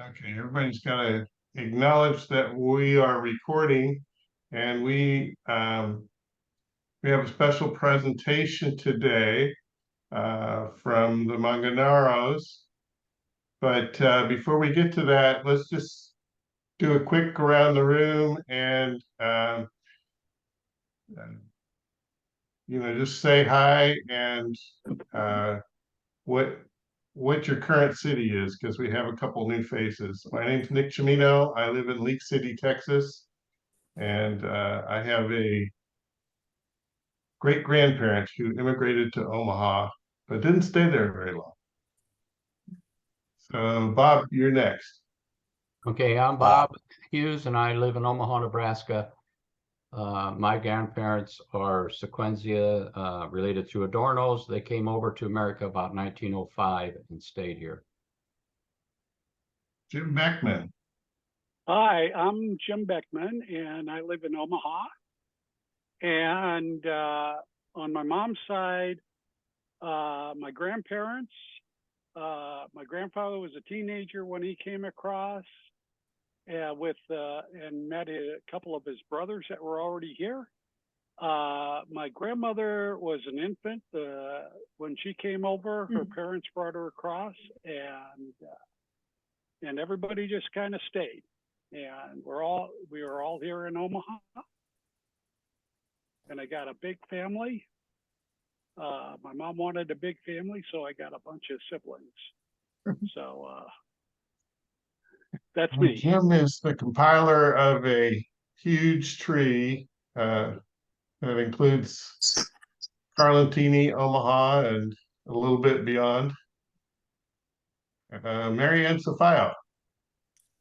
Okay, everybody's got to acknowledge that we are recording, and we have a special presentation today from the Manganaros. But before we get to that, let's just do a quick around the room and just say hi and uh, what your current city is, because we have a couple new faces. My name's Nick Chimino. I live in Leak City, Texas, and I have a great grandparent who immigrated to Omaha, but didn't stay there very long. So, Bob, you're next. Okay, I'm Bob Hughes, and I live in Omaha, Nebraska. My grandparents are Sequenzia, related to Adornos. They came over to America about 1905 and stayed here. Jim Beckman. Hi, I'm Jim Beckman, and I live in Omaha. And on my mom's side, my grandparents, my grandfather was a teenager when he came across and met a couple of his brothers that were already here. My grandmother was an infant when she came over. Her parents brought her across, and everybody just kind of stayed. And we were all here in Omaha. And I got a big family. My mom wanted a big family, so I got a bunch of siblings. So that's me. Jim is the compiler of a huge tree that includes Carlentini, Omaha, and a little bit beyond. Marianne Sofio.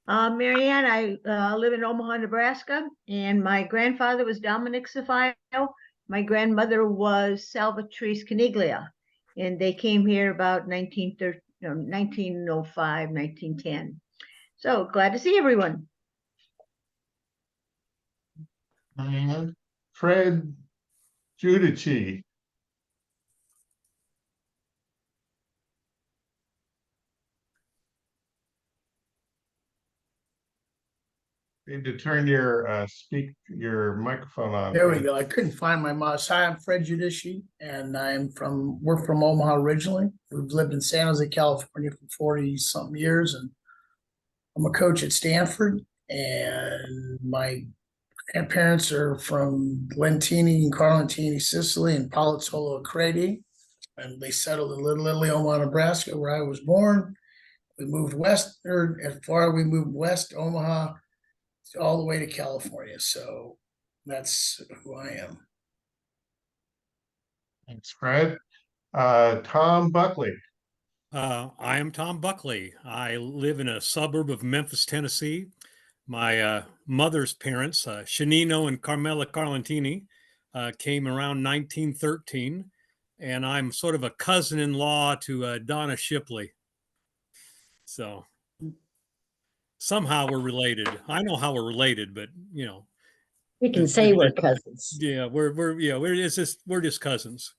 Marianne, I live in Omaha, Nebraska, and my grandfather was Dominic Sofio. My grandmother was Salvatrice Caniglia, and they came here about 1905, 1910. So glad to see everyone. And Fred Giudici. Need to turn your microphone on. There we go. I couldn't find my mouse. Hi, I'm Fred Giudici, and we're from Omaha originally. We've lived in San Jose, California for 40-something years, and I'm a coach at Stanford, and my grandparents are from Lentini and Carlentini, Sicily, and Palazzolo Credi, and they settled in Little Italy, Omaha, Nebraska, where I was born. We moved west, Omaha, all the way to California. So that's who I am. Thanks, Fred. Tom Buckley. I am Tom Buckley. I live in a suburb of Memphis, Tennessee. My mother's parents, Shanino and Carmela Carlentini, came around 1913, and I'm sort of a cousin-in-law to Donna Shipley. So somehow we're related. I know how we're related, but we can say we're cousins. Yeah, we're just cousins.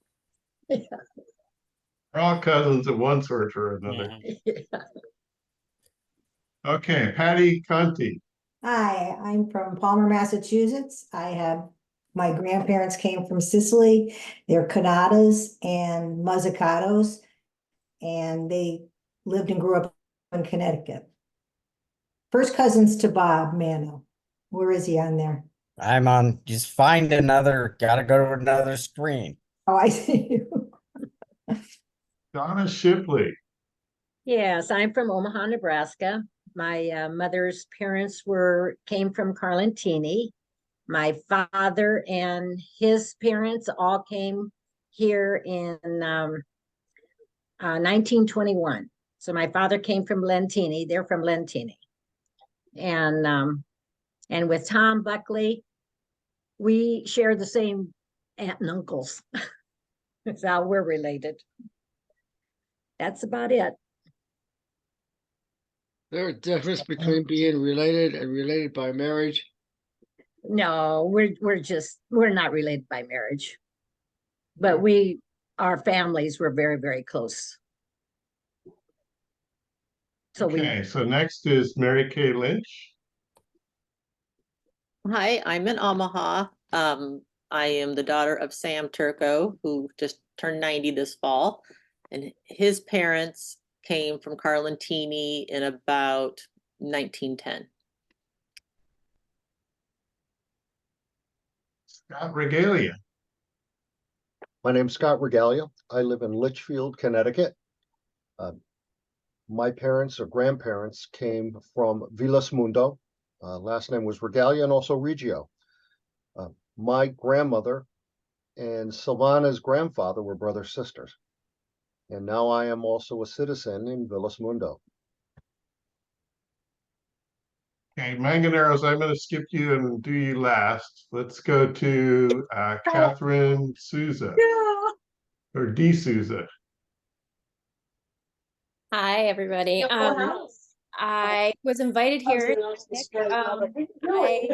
Yeah. We're all cousins of one sort or another. Yeah. Okay, Patty Conti. Hi, I'm from Palmer, Massachusetts. My grandparents came from Sicily. They're Canadas and Muzzicatos, and they lived and grew up in Connecticut. First cousins to Bob Mano. Where is he on there? I'm on, just find gotta go to another screen. Oh, I see you. Donna Shipley. Yes, I'm from Omaha, Nebraska. My mother's parents came from Carlentini. My father and his parents all came here in 1921. So my father came from Lentini. They're from Lentini. And with Tom Buckley, we share the same aunt and uncles. That's how we're related. That's about it. There a difference between being related and related by marriage? No, we're not related by marriage, but our families were very, very close. So we, Okay, so next is Mary Kay Lynch. Hi, I'm in Omaha. I am the daughter of Sam Turco, who just turned 90 this fall. And his parents came from Carlentini in about 1910. Scott Regalia. My name's Scott Regalia. I live in Litchfield, Connecticut. My parents or grandparents came from Vilas Mundo. Last name was Regalia and also Reggio. My grandmother and Silvana's grandfather were brother-sisters. And now I am also a citizen in Vilas Mundo. Okay, Manganeros, I'm going to skip you and do you last. Let's go to Catherine Souza or D. Souza. Hi, everybody. I was invited here. I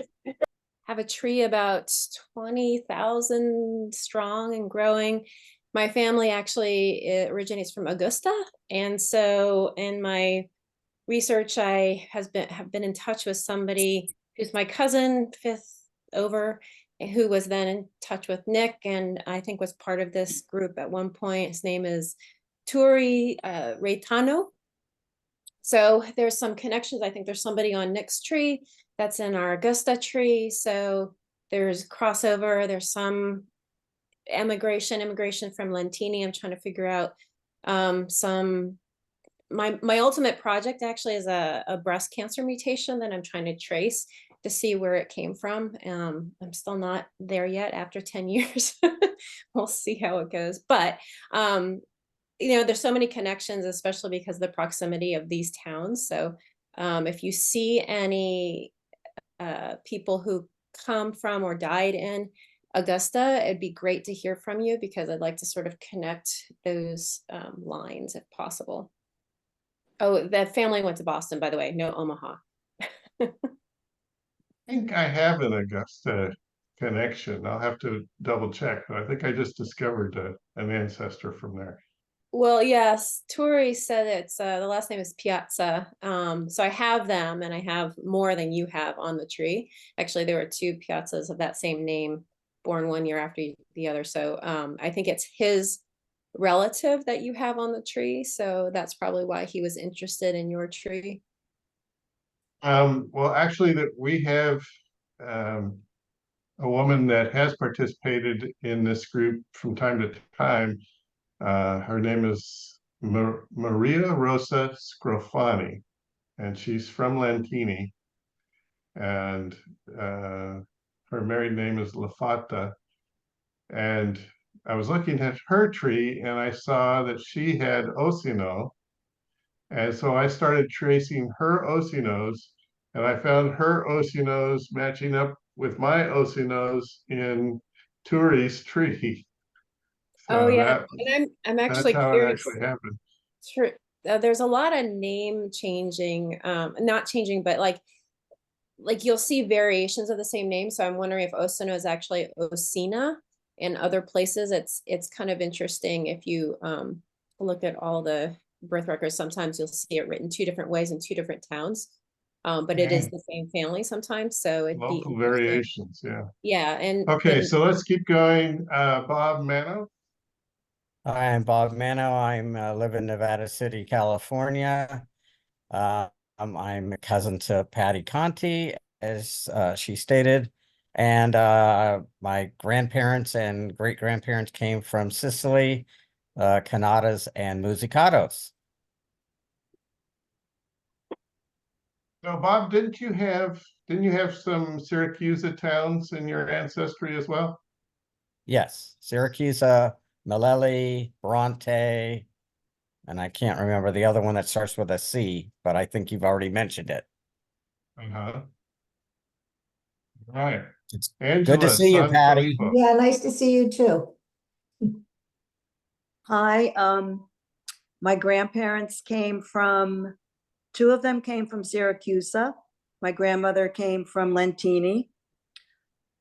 have a tree about 20,000 strong and growing. My family actually originates from Augusta, and so in my research, I have been in touch with somebody who's my cousin, fifth over, who was then in touch with Nick, and I think was part of this group at one point. His name is Turi Reitano. So there's some connections. I think there's somebody on Nick's tree that's in our Augusta tree. So there's crossover. There's some immigration from Lentini. I'm trying to figure out my ultimate project actually is a breast cancer mutation that I'm trying to trace to see where it came from. I'm still not there yet after 10 years. We'll see how it goes. But you know, there's so many connections, especially because of the proximity of these towns. So if you see any people who come from or died in Augusta, it'd be great to hear from you, because I'd like to sort of connect those lines if possible. Oh, that family went to Boston, by the way, no Omaha. I think I have an Augusta connection. I'll have to double check, but I think I just discovered an ancestor from there. Well, yes, Tori said it's the last name is Piazza. So I have them, and I have more than you have on the tree. Actually, there were two Piazzas of that same name born one year after the other. So I think it's his relative that you have on the tree. So that's probably why he was interested in your tree. Well, actually, that we have a woman that has participated in this group from time to time. Her name is Maria Rosa Scrofani, and she's from Lentini. And her married name is Lafata. And I was looking at her tree, and I saw that she had Osino. And so I started tracing her Osinos, and I found her Osinos matching up with my Osinos in Turi's tree. So Oh yeah, and I'm actually that's how curious. it actually happened. Sure. There's a lot of name changing, not changing, but like you'll see variations of the same name. So I'm wondering if Osino is actually Osina in other places. It's kind of interesting if you look at all the birth records. Sometimes you'll see it written two different ways in two different towns, but it is the same family sometimes. So it'd be Local variations, yeah. Yeah, and Okay, so let's keep going. Bob Mano. Hi, I'm Bob Mano. I'm live in Nevada City, California. I'm a cousin to Patty Conti, as she stated, and my grandparents and great-grandparents came from Sicily, Canadas and Musicados. So Bob, didn't you have some Syracuse towns in your ancestry as well? Yes, Syracuse, Malelli, Bronte, and I can't remember the other one that starts with a C, but I think you've already mentioned it. Uh-huh. Right. It's Angela, good to see you, Patty. Yeah, nice to see you too. Hi, my grandparents two of them came from Syracuse. My grandmother came from Lentini.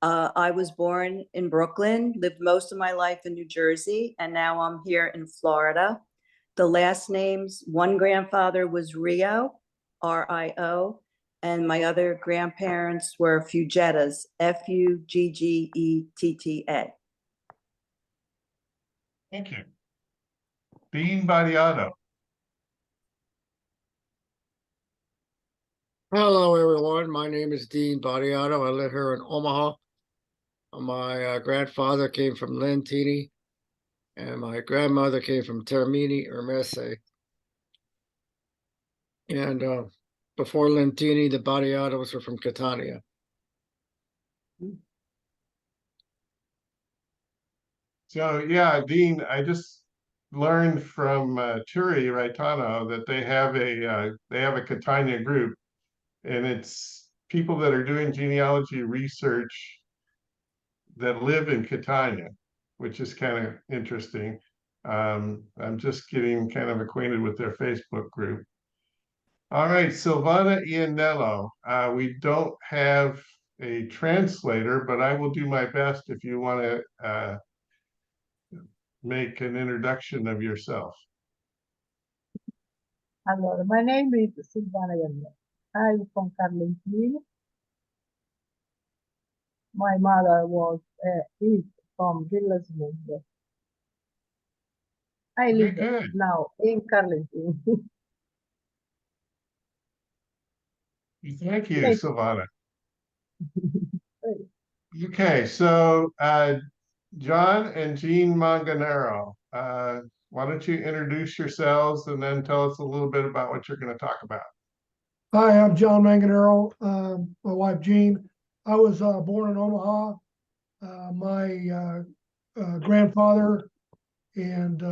I was born in Brooklyn, lived most of my life in New Jersey, and now I'm here in Florida. The last names, one grandfather was Rio Rio. And my other grandparents were Fuggettas, Fuggetta. Thank you. Dean Badiato. Hello, everyone. My name is Dean Badiato. I live here in Omaha. My grandfather came from Lentini, and my grandmother came from Termini or Messe. And before Lentini, the Badiatos were from Catania. So yeah, Dean, I just learned from Turi Raitano that they have a Catania group, and it's people that are doing genealogy research that live in Catania, which is kind of interesting. I'm just getting kind of acquainted with their Facebook group. All right, Silvana Ianello. We don't have a translator, but I will do my best if you want to make an introduction of yourself. Allora, my name is Silvana Ianello. I'm from Carlentini. My mother is from Villasmundo. I Very live good. now in Carlentini. Thank you, Thank Silvana. Okay, so John and Jean Manganero, why don't you introduce yourselves and then tell us a little bit about what you're going to talk about. Hi, I'm John Manganero. My wife Jean. I was born in Omaha. My grandfather and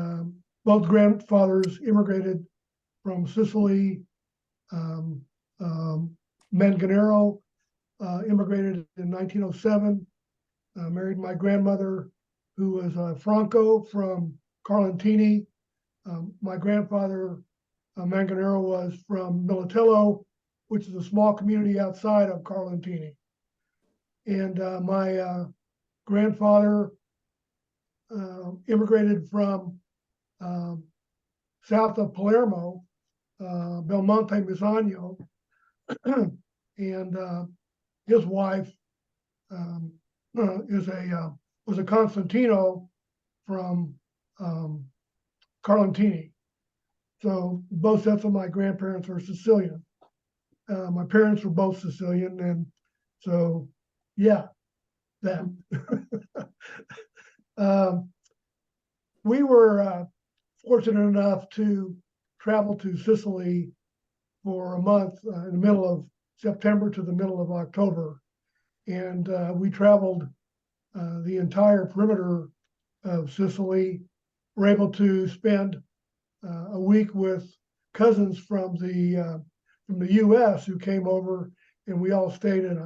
both grandfathers immigrated from Sicily. Manganero immigrated in 1907. Married my grandmother, who was Franco from Carlentini. My grandfather Manganero was from Militello, which is a small community outside of Carlentini. And my grandfather immigrated from south of Palermo, Belmonte Misano, and his wife was a Constantino from Carlentini. So both sets of my grandparents were Sicilian. My parents were both Sicilian, and so yeah, that. We were fortunate enough to travel to Sicily for a month in the middle of September to the middle of October. And we traveled the entire perimeter of Sicily. We're able to spend a week with cousins from the U.S. who came over, and we all stayed in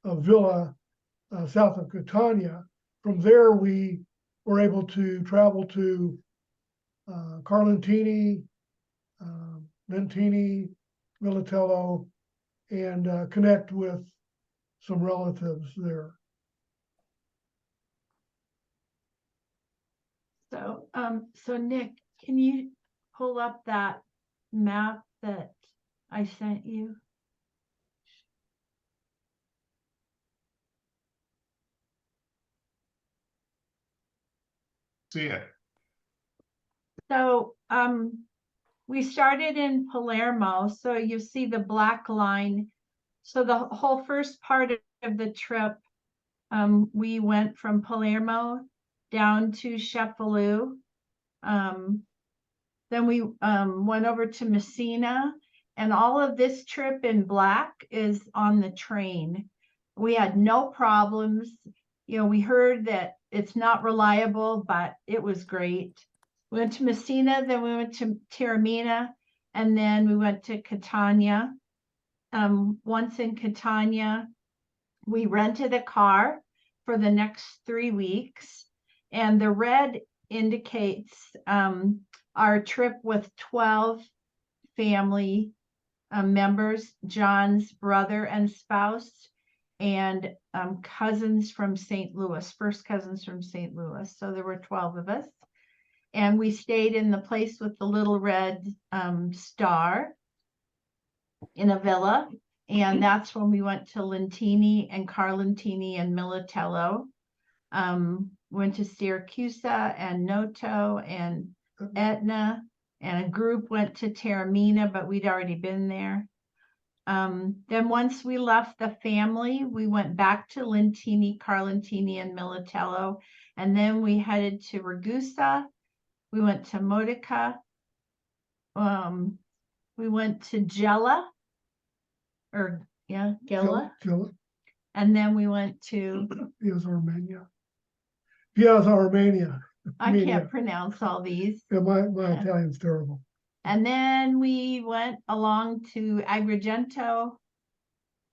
a villa south of Catania. From there, we were able to travel to Carlentini, Lentini, Militello, and connect with some relatives there. So Nick, can you pull up that map that I sent you? See it. So we started in Palermo, so you see the black line. So the whole first part of the trip, we went from Palermo down to Cefalù. Then we went over to Messina, and all of this trip in black is on the train. We had no problems. You know, we heard that it's not reliable, but it was great. We went to Messina, then we went to Taormina, and then we went to Catania. Once in Catania, we rented a car for the next 3 weeks, and the red indicates our trip with 12 family members, John's brother and spouse, and cousins from St. Louis, first cousins from St. Louis. So there were 12 of us. And we stayed in the place with the little red star. in a villa. And that's when we went to Lentini and Carlentini and Militello. Went to Syracusa and Noto and Etna, and a group went to Taormina, but we'd already been there. Then once we left the family, we went back to Lentini, Carlentini, and Militello, and then we headed to Ragusa. We went to Modica. We went to Gela, Gela. And then we went to Armenia. Piazza Armenia. I can't pronounce all these. Yeah, my Italian's terrible. And then we went along to Agrigento,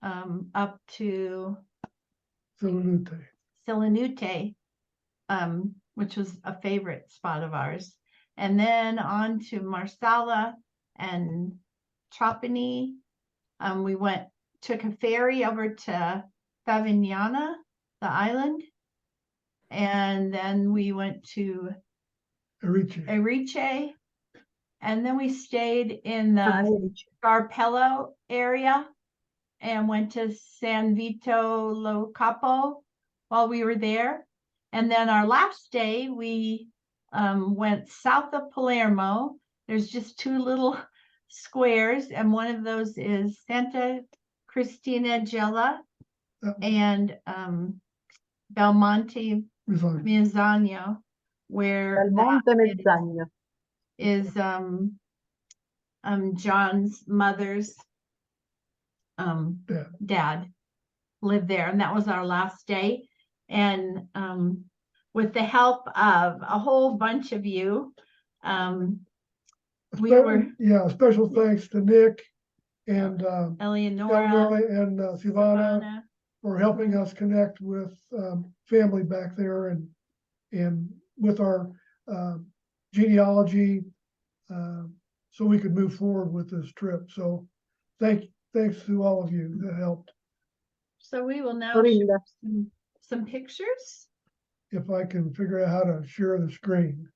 up to Silanute, which was a favorite spot of ours. And then on to Marsala and Trapani. We took a ferry over to Favignana, the island. And then we went to Erice. And then we stayed in the Scarpello area and went to San Vito Lo Capo while we were there. And then our last day, we went south of Palermo. There's just two little squares, and one of those is Santa Cristina Gela and Belmonte Mezzagno, where Belmonte Mezzagno is John's mother's dad lived there, and that was our last day. And with the help of a whole bunch of you, special thanks to Nick and Eleonora and Silvana for helping us connect with family back there and with our genealogy, so we could move forward with this trip. So thanks to all of you that helped. So we will now share some pictures. If I can figure out how to share the screen.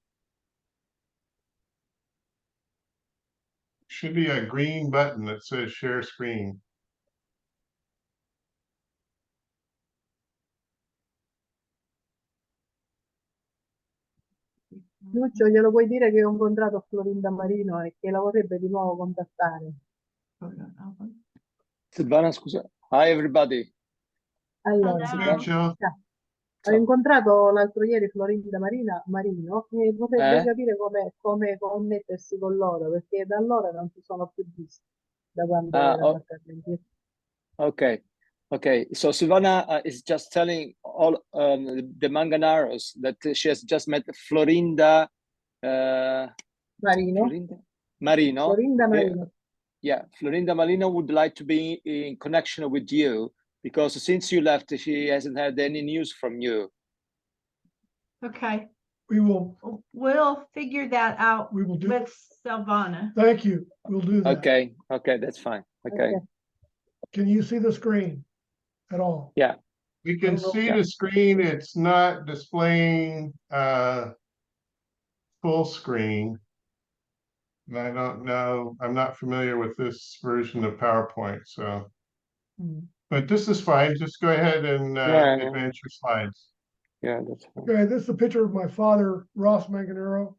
Should be a green button that says share screen. Lucio, glielo puoi dire che ho incontrato Florinda Marino e che la vorrebbe di nuovo contattare? Silvana, scusa. Hi everybody. Allora, ho incontrato l'altro ieri Florinda Marino e vorrebbe capire come connettersi con loro, perché da allora non si sono più visti da quando erano a Carlentini. Okay. So Silvana is just telling all the Manganaros that she has just met Florinda Marino. Florinda Marino. Yeah, Florinda Marino would like to be in connection with you because since you left, she hasn't had any news from you. Okay. We'll figure that out. We will do with Silvana. Thank you. We'll do that. Okay, that's fine. Okay. Can you see the screen at all? Yeah. We can see the screen. It's not displaying full screen. And I don't know. I'm not familiar with this version of PowerPoint, so. But this is fine. Just go ahead and advance your slides. Yeah, that's fine. Okay, this is a picture of my father, Ross Manganaro,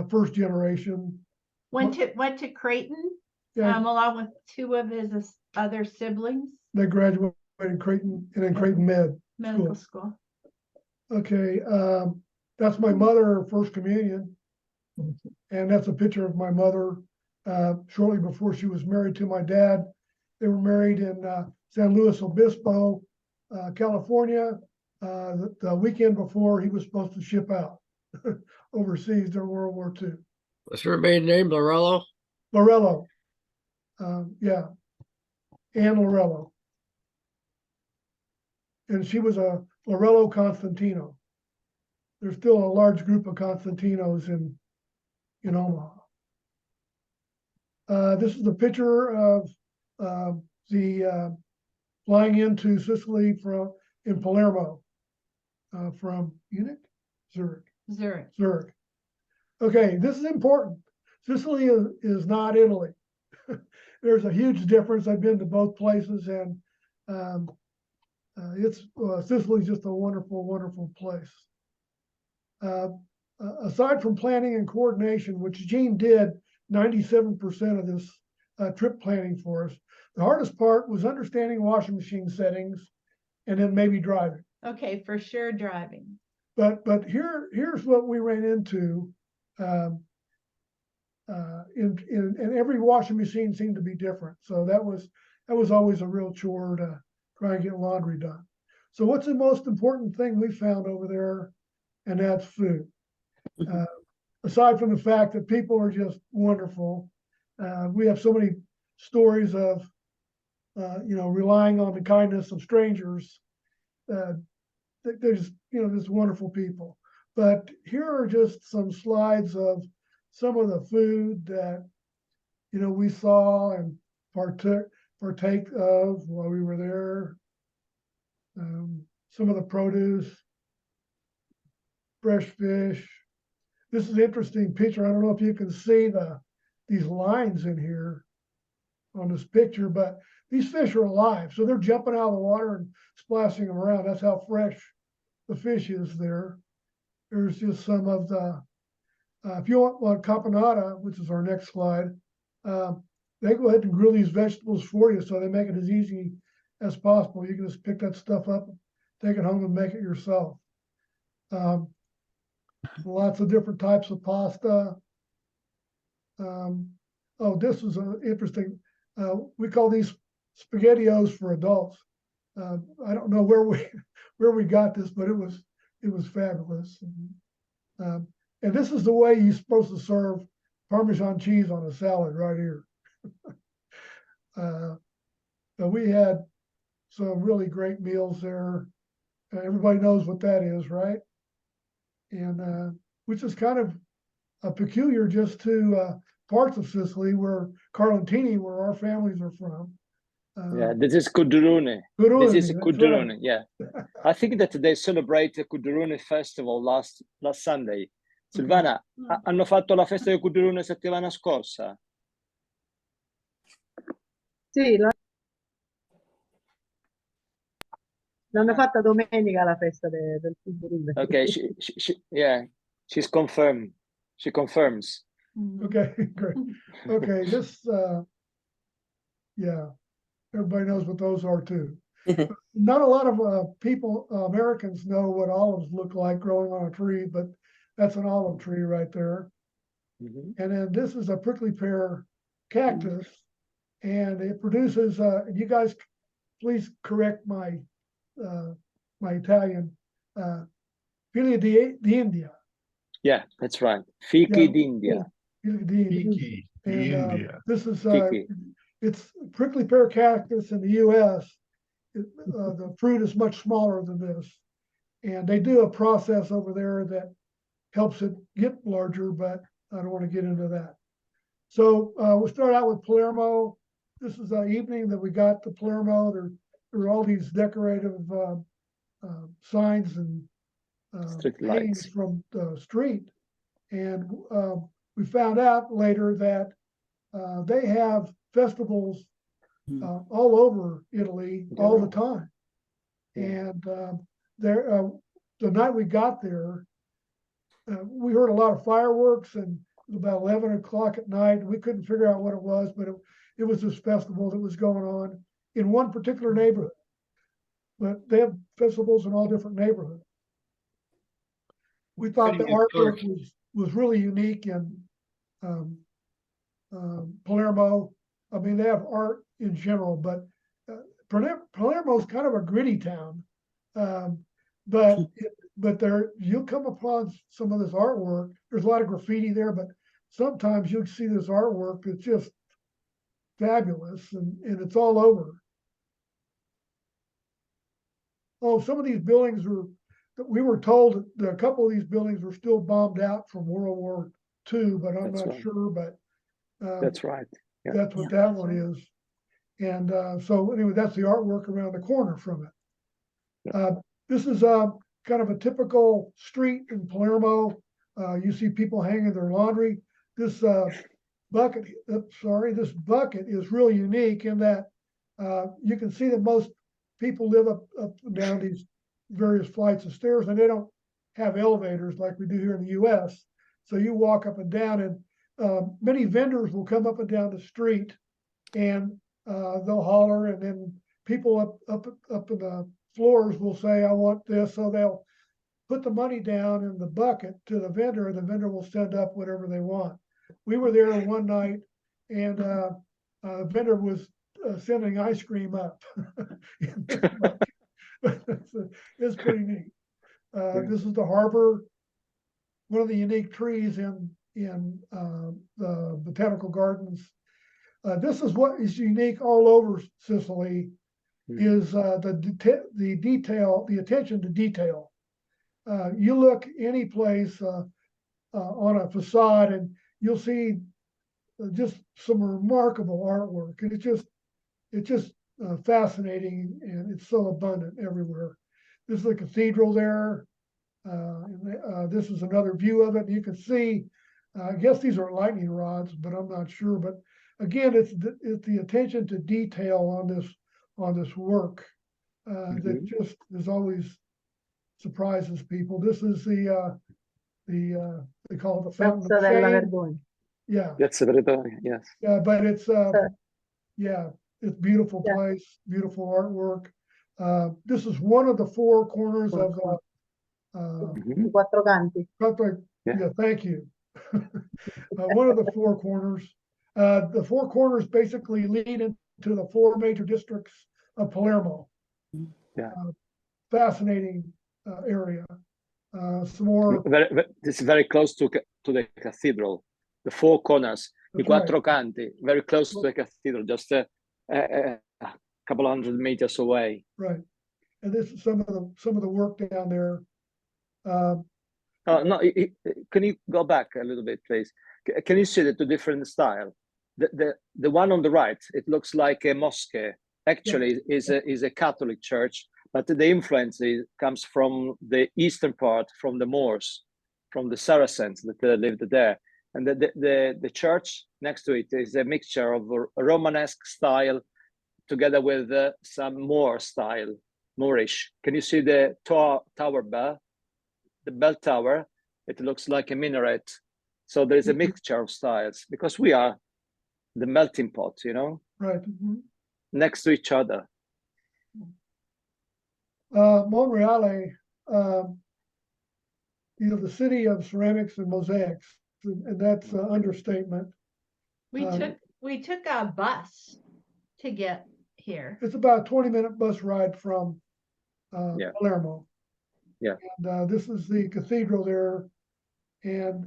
first generation. Went to Creighton, along with two of his other siblings. They graduated in Creighton and in Creighton Medical School. Okay, that's my mother, first communion. And that's a picture of my mother shortly before she was married to my dad. They were married in San Luis Obispo, California, the weekend before he was supposed to ship out overseas during World War II. What's her maiden name? Lorello? Lorello. Yeah. Anne Lorello. And she was a Lorello Constantino. There's still a large group of Constantinos in Omaha. This is a picture of the flying into Sicily in Palermo from Munich, Zurich. Okay, this is important. Sicily is not Italy. there's a huge difference. I've been to both places, and Sicily's just a wonderful, wonderful place. Aside from planning and coordination, which Gene did 97% of this trip planning for us, the hardest part was understanding washing machine settings and then maybe driving. Okay, for sure driving. But here's what we ran into. And every washing machine seemed to be different. So that was always a real chore to try and get laundry done. So what's the most important thing we found over there? And that's food. Aside from the fact that people are just wonderful, we have so many stories of relying on the kindness of strangers. There's just wonderful people. But here are just some slides of some of the food that we saw and partake of while we were there. Some of the produce, fresh fish. This is an interesting picture. I don't know if you can see these lines in here on this picture, but these fish are alive. So they're jumping out of the water and splashing them around. That's how fresh the fish is there. There's just some of the, if you want caponata, which is our next slide, they go ahead and grill these vegetables for you. So they make it as easy as possible. You can just pick that stuff up, take it home and make it yourself. Lots of different types of pasta. This is interesting. We call these SpaghettiOs for adults. I don't know where we got this, but it was fabulous. And this is the way you're supposed to serve Parmesan cheese on a salad right here. We had some really great meals there. Everybody knows what that is, right? And which is kind of peculiar just to parts of Sicily where Carlentini, where our families are from. This is Kudurune. This is Kudurune, right. Yeah. I think that they celebrate the Kudurune festival last Sunday. Silvana, hanno fatto la festa del Kudurune settimana scorsa? Sì, l'hanno fatta domenica la festa del Kudurune. Okay, she's confirmed. She confirms. Okay, great. Okay, this, everybody knows what those are too. Not a lot of people, Americans know what olives look like growing on a tree, but that's an olive tree right there. And then this is a prickly pear cactus, and it produces, you guys please correct my Italian, figlia di India. Yeah, that's right. Fichi d'India. Fichi di India. This is it's prickly pear cactus in the U.S. The fruit is much smaller than this, and they do a process over there that helps it get larger, but I don't want to get into that. So we'll start out with Palermo. This is the evening that we got to Palermo. There are all these decorative signs and hangings from the street. And we found out later that they have festivals all over Italy all the time. And the night we got there, we heard a lot of fireworks, and it was about 11 o'clock at night. We couldn't figure out what it was, but it was this festival that was going on in one particular neighborhood. But they have festivals in all different neighborhoods. We thought the artwork was really unique in Palermo. I mean, they have art in general, but Palermo is kind of a gritty town. But there, you'll come upon some of this artwork. There's a lot of graffiti there, but sometimes you'll see this artwork that's just fabulous, and it's all over. Oh, some of these buildings we were told that a couple of these buildings were still bombed out from World War II, but I'm not sure. But that's right. Yeah. That's what that one is. And so anyway, that's the artwork around the corner from it. This is kind of a typical street in Palermo. You see people hanging their laundry. This bucket, this bucket is really unique in that you can see that most people live up and down these various flights of stairs, and they don't have elevators like we do here in the US. So you walk up and down, and many vendors will come up and down the street, and they'll holler, and then people up in the floors will say, I want this. So they'll put the money down in the bucket to the vendor, and the vendor will send up whatever they want. We were there one night, and the vendor was sending ice cream up. It's pretty neat. This is the harbor, one of the unique trees in the botanical gardens. This is what is unique all over Sicily, is the detail, the attention to detail. You look any place on a facade, and you'll see just some remarkable artwork, and it's just fascinating, and it's so abundant everywhere. This is the cathedral there. This is another view of it. You can see, I guess these are lightning rods, but I'm not sure. But again, it's the attention to detail on this work that just is always surprises people. This is they call it the Fountain of Shame. Yeah. That's a very, yes. Yeah, but it's yeah, it's beautiful place, beautiful artwork. This is one of the four corners of Quattro Canti. Yeah, thank you. One of the four corners. The four corners basically lead into the four major districts of Palermo. Yeah. Fascinating area. Some more. This is very close to the cathedral. The four corners, the Quattro Canti, very close to the cathedral, just a couple 100 meters away. Right, and this is some of the work down there. No, can you go back a little bit, please? Can you see the two different style? The one on the right, it looks like a mosque. Actually, is a Catholic church, but the influence comes from the eastern part, from the Moors, from the Saracens that lived there. And the church next to it is a mixture of a Romanesque style together with some Moor style, Moorish. Can you see the tower bell? The bell tower, it looks like a minaret. So there's a mixture of styles because we are the melting pot, you know? Right. Next to each other. Monreale, the city of ceramics and mosaics, and that's an understatement. We took a bus to get here. It's about a 20-minute bus ride from Palermo. Yeah. And this is the cathedral there, and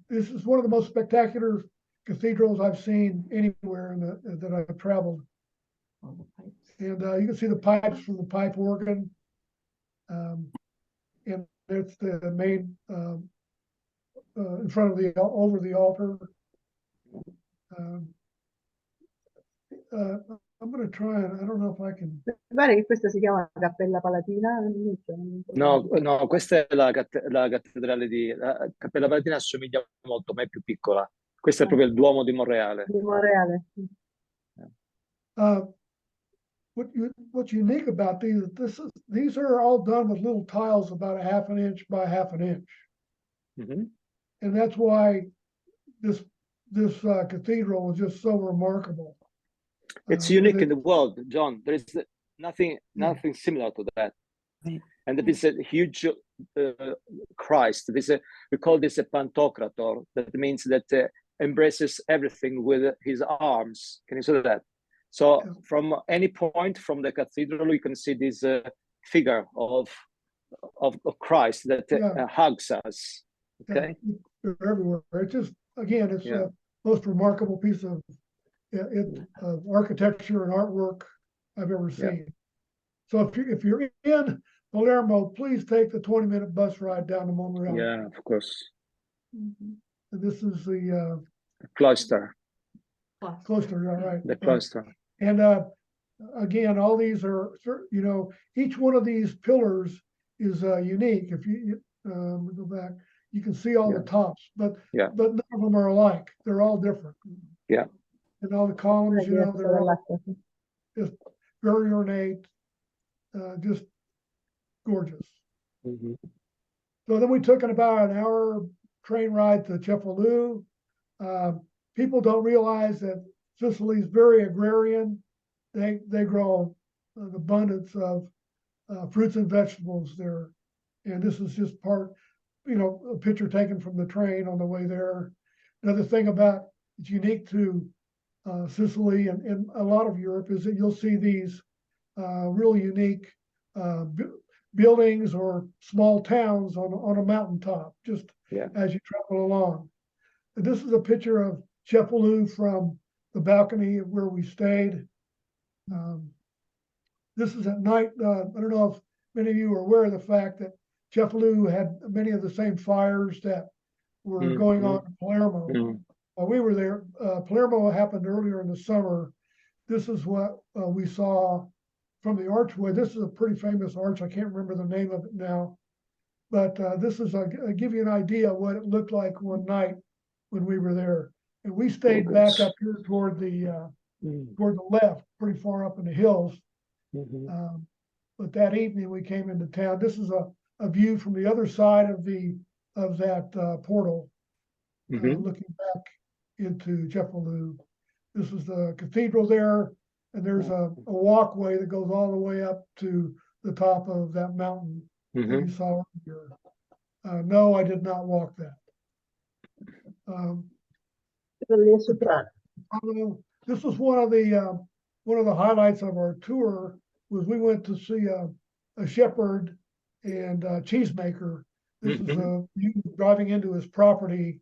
this is one of the most spectacular cathedrals I've seen anywhere that I've traveled. And you can see the pipes from the pipe organ, and it's the main in front of over the altar. I'm going to try, and I don't know if I can. Pare che questa si chiama Cappella Palatina? No, questa è la cattedrale la Cappella Palatina assomiglia molto, ma è più piccola. Questo è proprio il Duomo di Monreale. Di Monreale. What's unique about these are all done with little tiles about a half an inch by half an inch. And that's why this cathedral is just so remarkable. It's unique in the world, John. There is nothing similar to that. And there is a huge Christ. We call this a Pantocrator. That means that embraces everything with his arms. Can you see that? So from any point from the cathedral, you can see this figure of Christ that hugs us. Okay, they're everywhere. It's just, again, it's the most remarkable piece of architecture and artwork I've ever seen. So if you're in Palermo, please take the 20-minute bus ride down to Monreale. Yeah, of course. And this is the cloister. Cloister, right? The cloister. And again, all these are, each one of these pillars is unique. If you go back, you can see all the tops, but none of them are alike. They're all different. Yeah. And all the columns, you know, they're all just very ornate, just gorgeous. Mhm. So then we took about an hour train ride to Cefalù. People don't realize that Sicily is very agrarian. They grow an abundance of fruits and vegetables there. And this is just part, you know, a picture taken from the train on the way there. Another thing about it's unique to Sicily and a lot of Europe is that you'll see these really unique buildings or small towns on a mountaintop, just as you travel along. And this is a picture of Cefalù from the balcony of where we stayed. This is at night. I don't know if many of you are aware of the fact that Cefalù had many of the same fires that were going on in Palermo. While we were there, Palermo happened earlier in the summer. This is what we saw from the archway. This is a pretty famous arch. I can't remember the name of it now. But this is, I'll give you an idea of what it looked like one night when we were there. And we stayed back up here toward the left, pretty far up in the hills. But that evening we came into town. This is a view from the other side of that portal, looking back into Cefalù. This is the cathedral there, and there's a walkway that goes all the way up to the top of that mountain that you saw here. No, I did not walk that. This was one of the highlights of our tour. Was we went to see a shepherd and a cheesemaker. This is you driving into his property,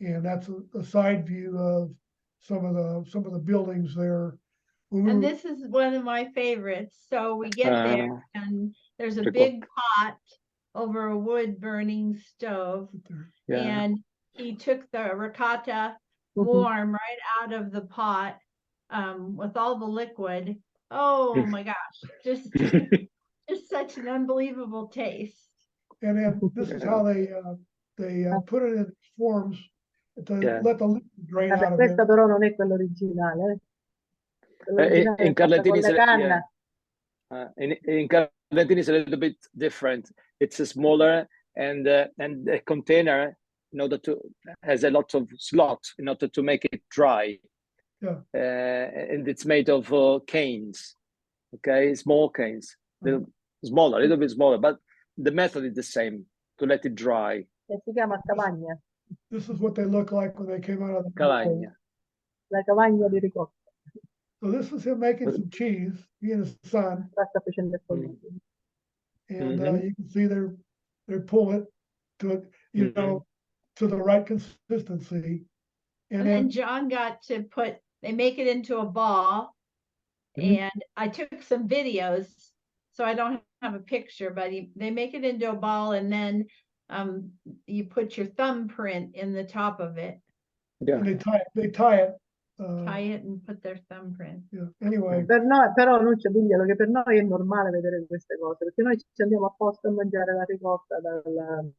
and that's a side view of some of the buildings there. And this is one of my favorites. So we get there and there's a big pot over a wood burning stove. And he took the ricotta warm right out of the pot with all the liquid. Oh my gosh, just such an unbelievable taste. And then this is how they put it in forms to let the liquid drain out of it. Questo però non è quello originale. L'originale è In fatto con Carlettini, la canna. in Carlettini is a little bit different. It's a smaller and the container in order to has a lot of slots in order to make it dry. And it's made of canes, small canes, smaller, a little bit smaller, but the method is the same to let it dry. Si chiama cavagna. This is what they look like when they came out of the Cavagna. La cavagna di ricotta. So this is him making some cheese, he and his son. And you can see they're pulling it to you know, to the right consistency. And then John got to they make it into a ball. And I took some videos, so I don't have a picture, but they make it into a ball, and then you put your thumbprint in the top of it. And they tie it. Tie it and put their thumbprint. Anyway. Però Lucia, diglielo che per noi è normale vedere queste cose, perché noi ci andiamo apposta a mangiare la ricotta dal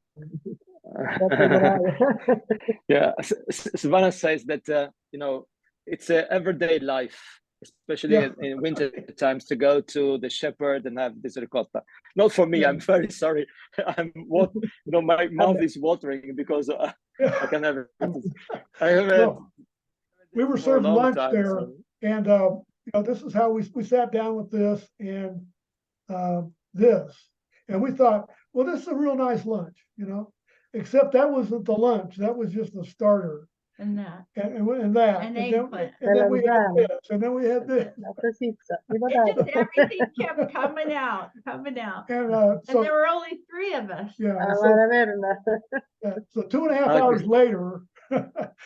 Savannah says that you know, it's a everyday life, especially in winter times, to go to the shepherd and have this ricotta. Not for me. I'm very sorry. My mouth is watering because I can have it. We were served lunch there, and you know, this is how we sat down with this and and we thought, well, this is a real nice lunch, you know, except that wasn't the lunch. That was just the starter. And that. And that. And then we had this, and then we had this. Everything kept coming out. And there were only 3 of us. So 2.5 hours later,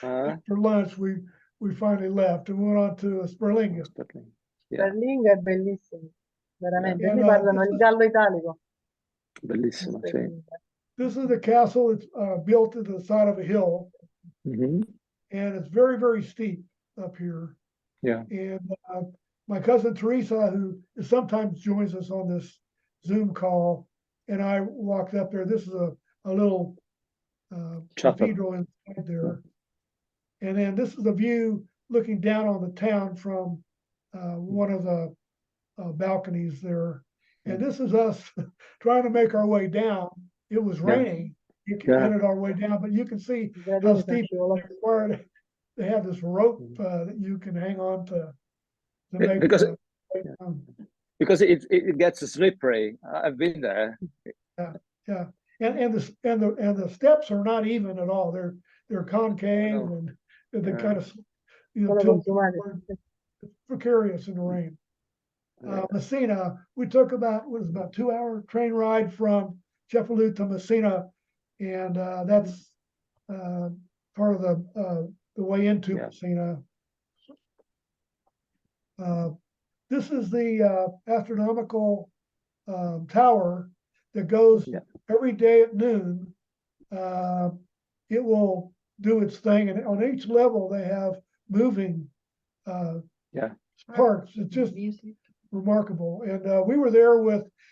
after lunch, we finally left and went on to Sperlinga. Sperlinga è bellissimo, veramente. Qui parlano il gallo italico. Bellissimo, sì. This is the castle. It's built to the side of a hill, and it's very, very steep up here. And my cousin Teresa, who sometimes joins us on this Zoom call, and I walked up there. This is a little cathedral inside there. And then this is a view looking down on the town from one of the balconies there. And this is us trying to make our way down. It was raining. You headed our way down, but you can see how steep it's required. They have this rope that you can hang on to make because the way down. Because it gets slippery. I've been there. Yeah. And the steps are not even at all. They're concave and they kind of tilt forward. It's precarious in the rain. Messina, we took about 2-hour train ride from Cefalù to Messina, and that's part of the way into Messina. This is the astronomical tower that goes every day at noon. It will do its thing, and on each level they have moving parts. It's just remarkable. And we were there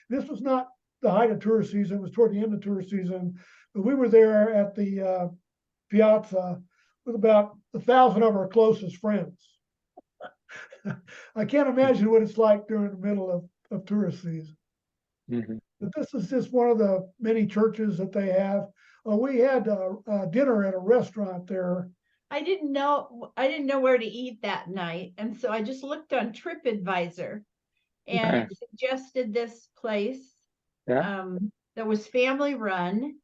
this was not the height of tourist season, it was toward the end of tourist season, but we were there at the piazza with about 1,000 of our closest friends. I can't imagine what it's like during the middle of tourist season. But this is just one of the many churches that they have. We had dinner at a restaurant there. I didn't know where to eat that night, and so I just looked on TripAdvisor, and it suggested this place that was family run,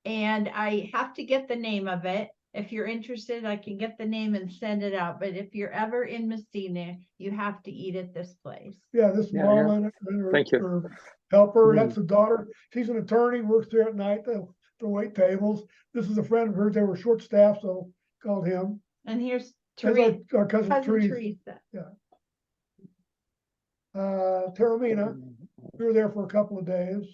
and I have to get the name of it. If you're interested, I can get the name and send it out. But if you're ever in Messina, you have to eat at this place. Yeah, this mama her helper, that's the daughter. She's an attorney, works there at night to wait tables. This is a friend of hers. They were short staffed, so called him. And here's Teresa, our cousin Teresa. Yeah. Taormina, we were there for a couple of days.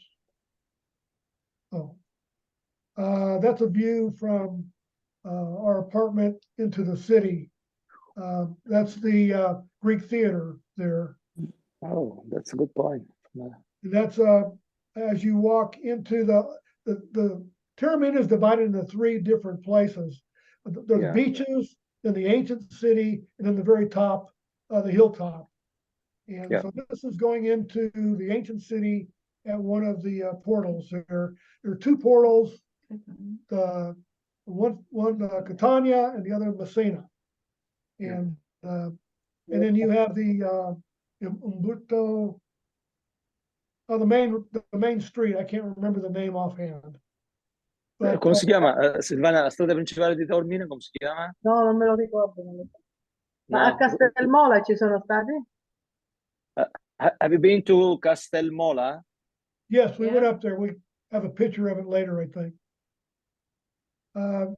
That's a view from our apartment into the city. That's the Greek theater there. Oh, that's a good point. And that's as you walk into the Taormina is divided into 3 different places. There's beaches, then the ancient city, and then the very top, the hilltop. And so this is going into the ancient city at one of the portals there. There are 2 portals, one Catania and the other Messina. And then you have the Umberto, the main street. I can't remember the name offhand. But, come si chiama? Silvana, la strada principale di Taormina, come si chiama? No, non me lo ricordo. Ma a Castelmola ci sono stati? Have you been to Castelmola? Yes, we went up there. We have a picture of it later, I think.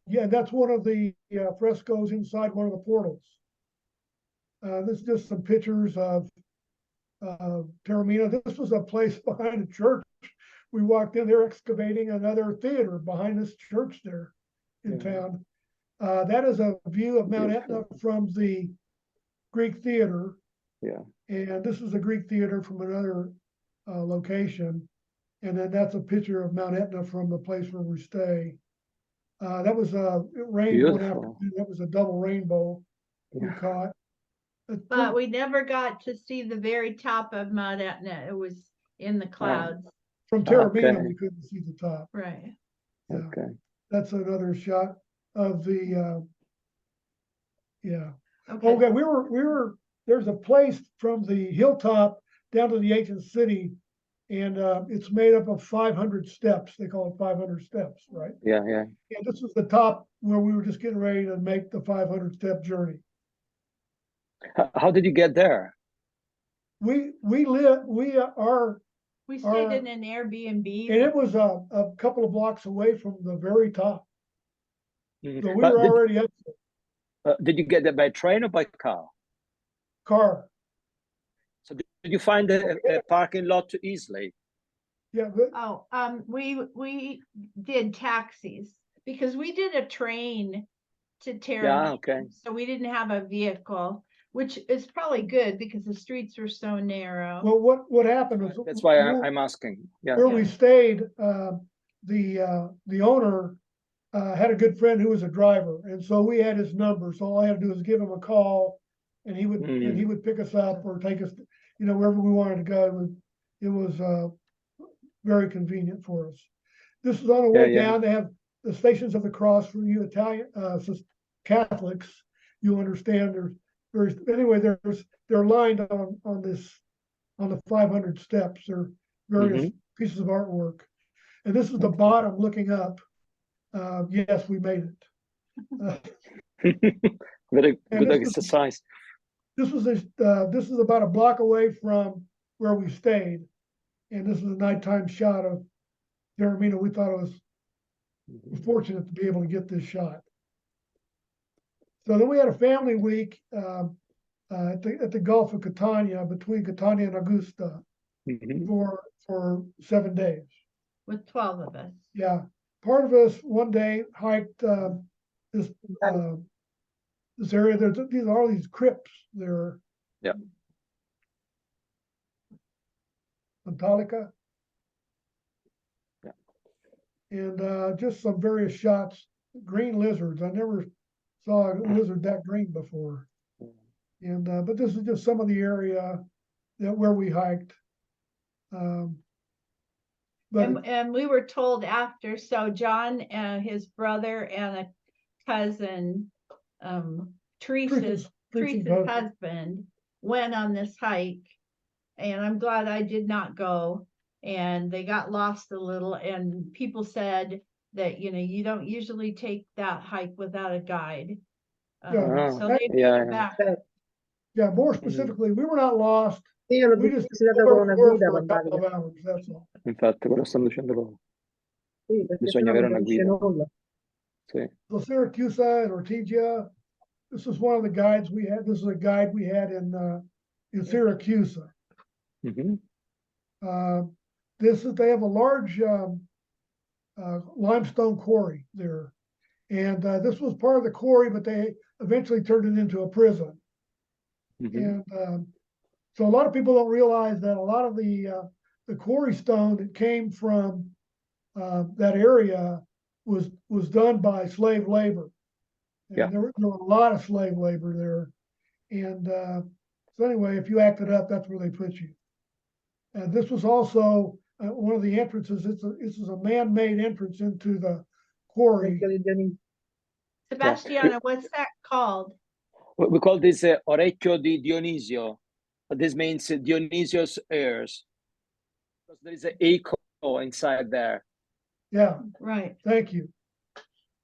That's one of the frescoes inside one of the portals. This is just some pictures of Taormina. This was a place behind a church. We walked in there excavating another theater behind this church there in town. That is a view of Mount Etna from the Greek theater. And this is a Greek theater from another location. And then that's a picture of Mount Etna from the place where we stay. That was it rained one afternoon. That was a double rainbow we caught. But we never got to see the very top of Mount Etna. It was in the clouds. From Taormina, we couldn't see the top. Right. Yeah. That's another shot of the Okay, we were there's a place from the hilltop down to the ancient city, and it's made up of 500 steps. They call it 500 steps, right? And this is the top where we were just getting ready to make the 500-step journey. How did you get there? We stayed in an Airbnb. And it was a couple of blocks away from the very top. So we were already up there. Did you get there by train or by car? Car. So did you find a parking lot easily? Yeah. We did taxis because we did a train to Taormina. So we didn't have a vehicle, which is probably good because the streets were so narrow. Well, what happened was that's why I'm asking. Where we stayed, the owner had a good friend who was a driver, and so we had his number. So all I had to do was give him a call, and he would pick us up or take us, wherever we wanted to go. It was very convenient for us. This is on the way down. They have the Stations of the Cross for you Italian Catholics. You understand they're lined on the 500 steps. There are various pieces of artwork, and this is the bottom looking up. Yes, we made it. Very good exercise. This is about a block away from where we stayed, and this is a nighttime shot of Taormina. We thought it was fortunate to be able to get this shot. So then we had a family week at the Gulf of Catania, between Catania and Augusta, for 7 days. With 12 of us. Yeah. Part of us one day hiked this area. These are all these crypts there. Yeah. Antalica. Yeah. And just some various shots. Green lizards. I never saw a lizard that green before. And but this is just some of the area where we hiked. And we were told after, so John and his brother and a cousin, Teresa's husband, went on this hike, and I'm glad I did not go. And they got lost a little, and people said that you don't usually take that hike without a guide. So they came back. Yeah, more specifically, we were not lost. Io l'ho We just visitato con una guida for a con couple of Davide. hours, that's all. Infatti, quello stanno dicendo loro. Sì, perché Bisogna sennò avere non una capisce guida. nulla. Sì. So Syracuse and Ortigia, this is one of the guides we had. This is a guide we had in Syracuse. They have a large limestone quarry there, and this was part of the quarry, but they eventually turned it into a prison. And so a lot of people don't realize that a lot of the quarry stone that came from that area was done by slave labor. And there were a lot of slave labor there. And so anyway, if you acted up, that's where they put you. And this was also one of the entrances. This is a man-made entrance into the quarry. Sebastiana, what's that called? We call this Orecchio di Dionisio. This means Dionysio's ears. Because there is an echo inside there. Yeah. Right. Thank you.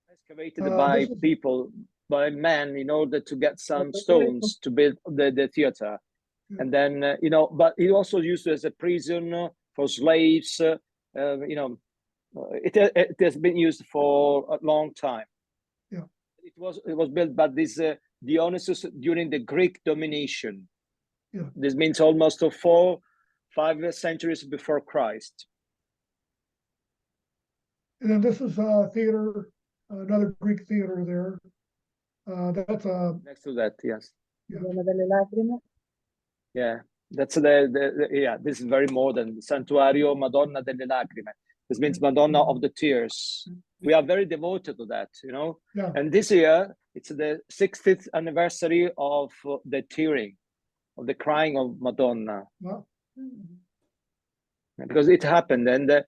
Excavated by people, by men, in order to get some stones to build the theater. And then, but it also used as a prison for slaves. It has been used for a long time. Yeah. It was built by this Dionysius during the Greek domination. Yeah. This means almost 4-5 centuries before Christ. And then this is a theater, another Greek theater there. That's next to that, yes. Madonna delle Lacrime. Yeah, that's this is very modern. Santuario Madonna delle Lacrime. This means Madonna of the Tears. We are very devoted to that, Yeah. And this year, it's the 60th anniversary of the tearing, of the crying of Madonna. Wow. Because it happened, and the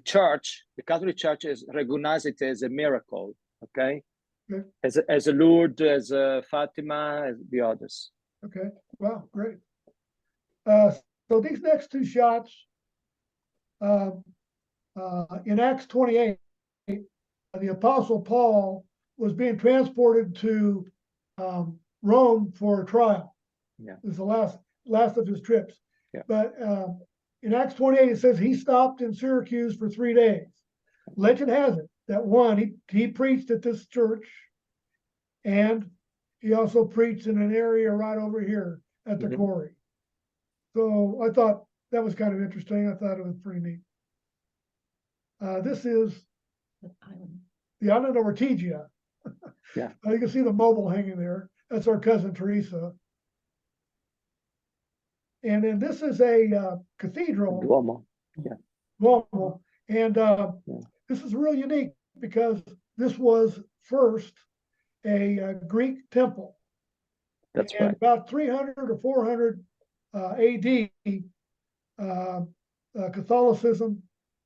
church, the Catholic Church, has recognized it as a miracle, okay? As a Lourdes, as a Fatima, as the others. Okay. Wow, great. So these next two shots, in Acts 28, the Apostle Paul was being transported to Rome for a trial. Yeah. It was the last of his trips. Yeah. But in Acts 28, it says he stopped in Syracuse for 3 days. Legend has it that he preached at this church, and he also preached in an area right over here at the quarry. So I thought that was kind of interesting. I thought it was pretty neat. This is the island of Ortigia. Yeah. You can see the mobile hanging there. That's our cousin Teresa. And then this is a cathedral. Duomo. Yeah. Duomo. And this is real unique. because this was first a Greek temple. That's and right. about 300 or 400 AD, Catholicism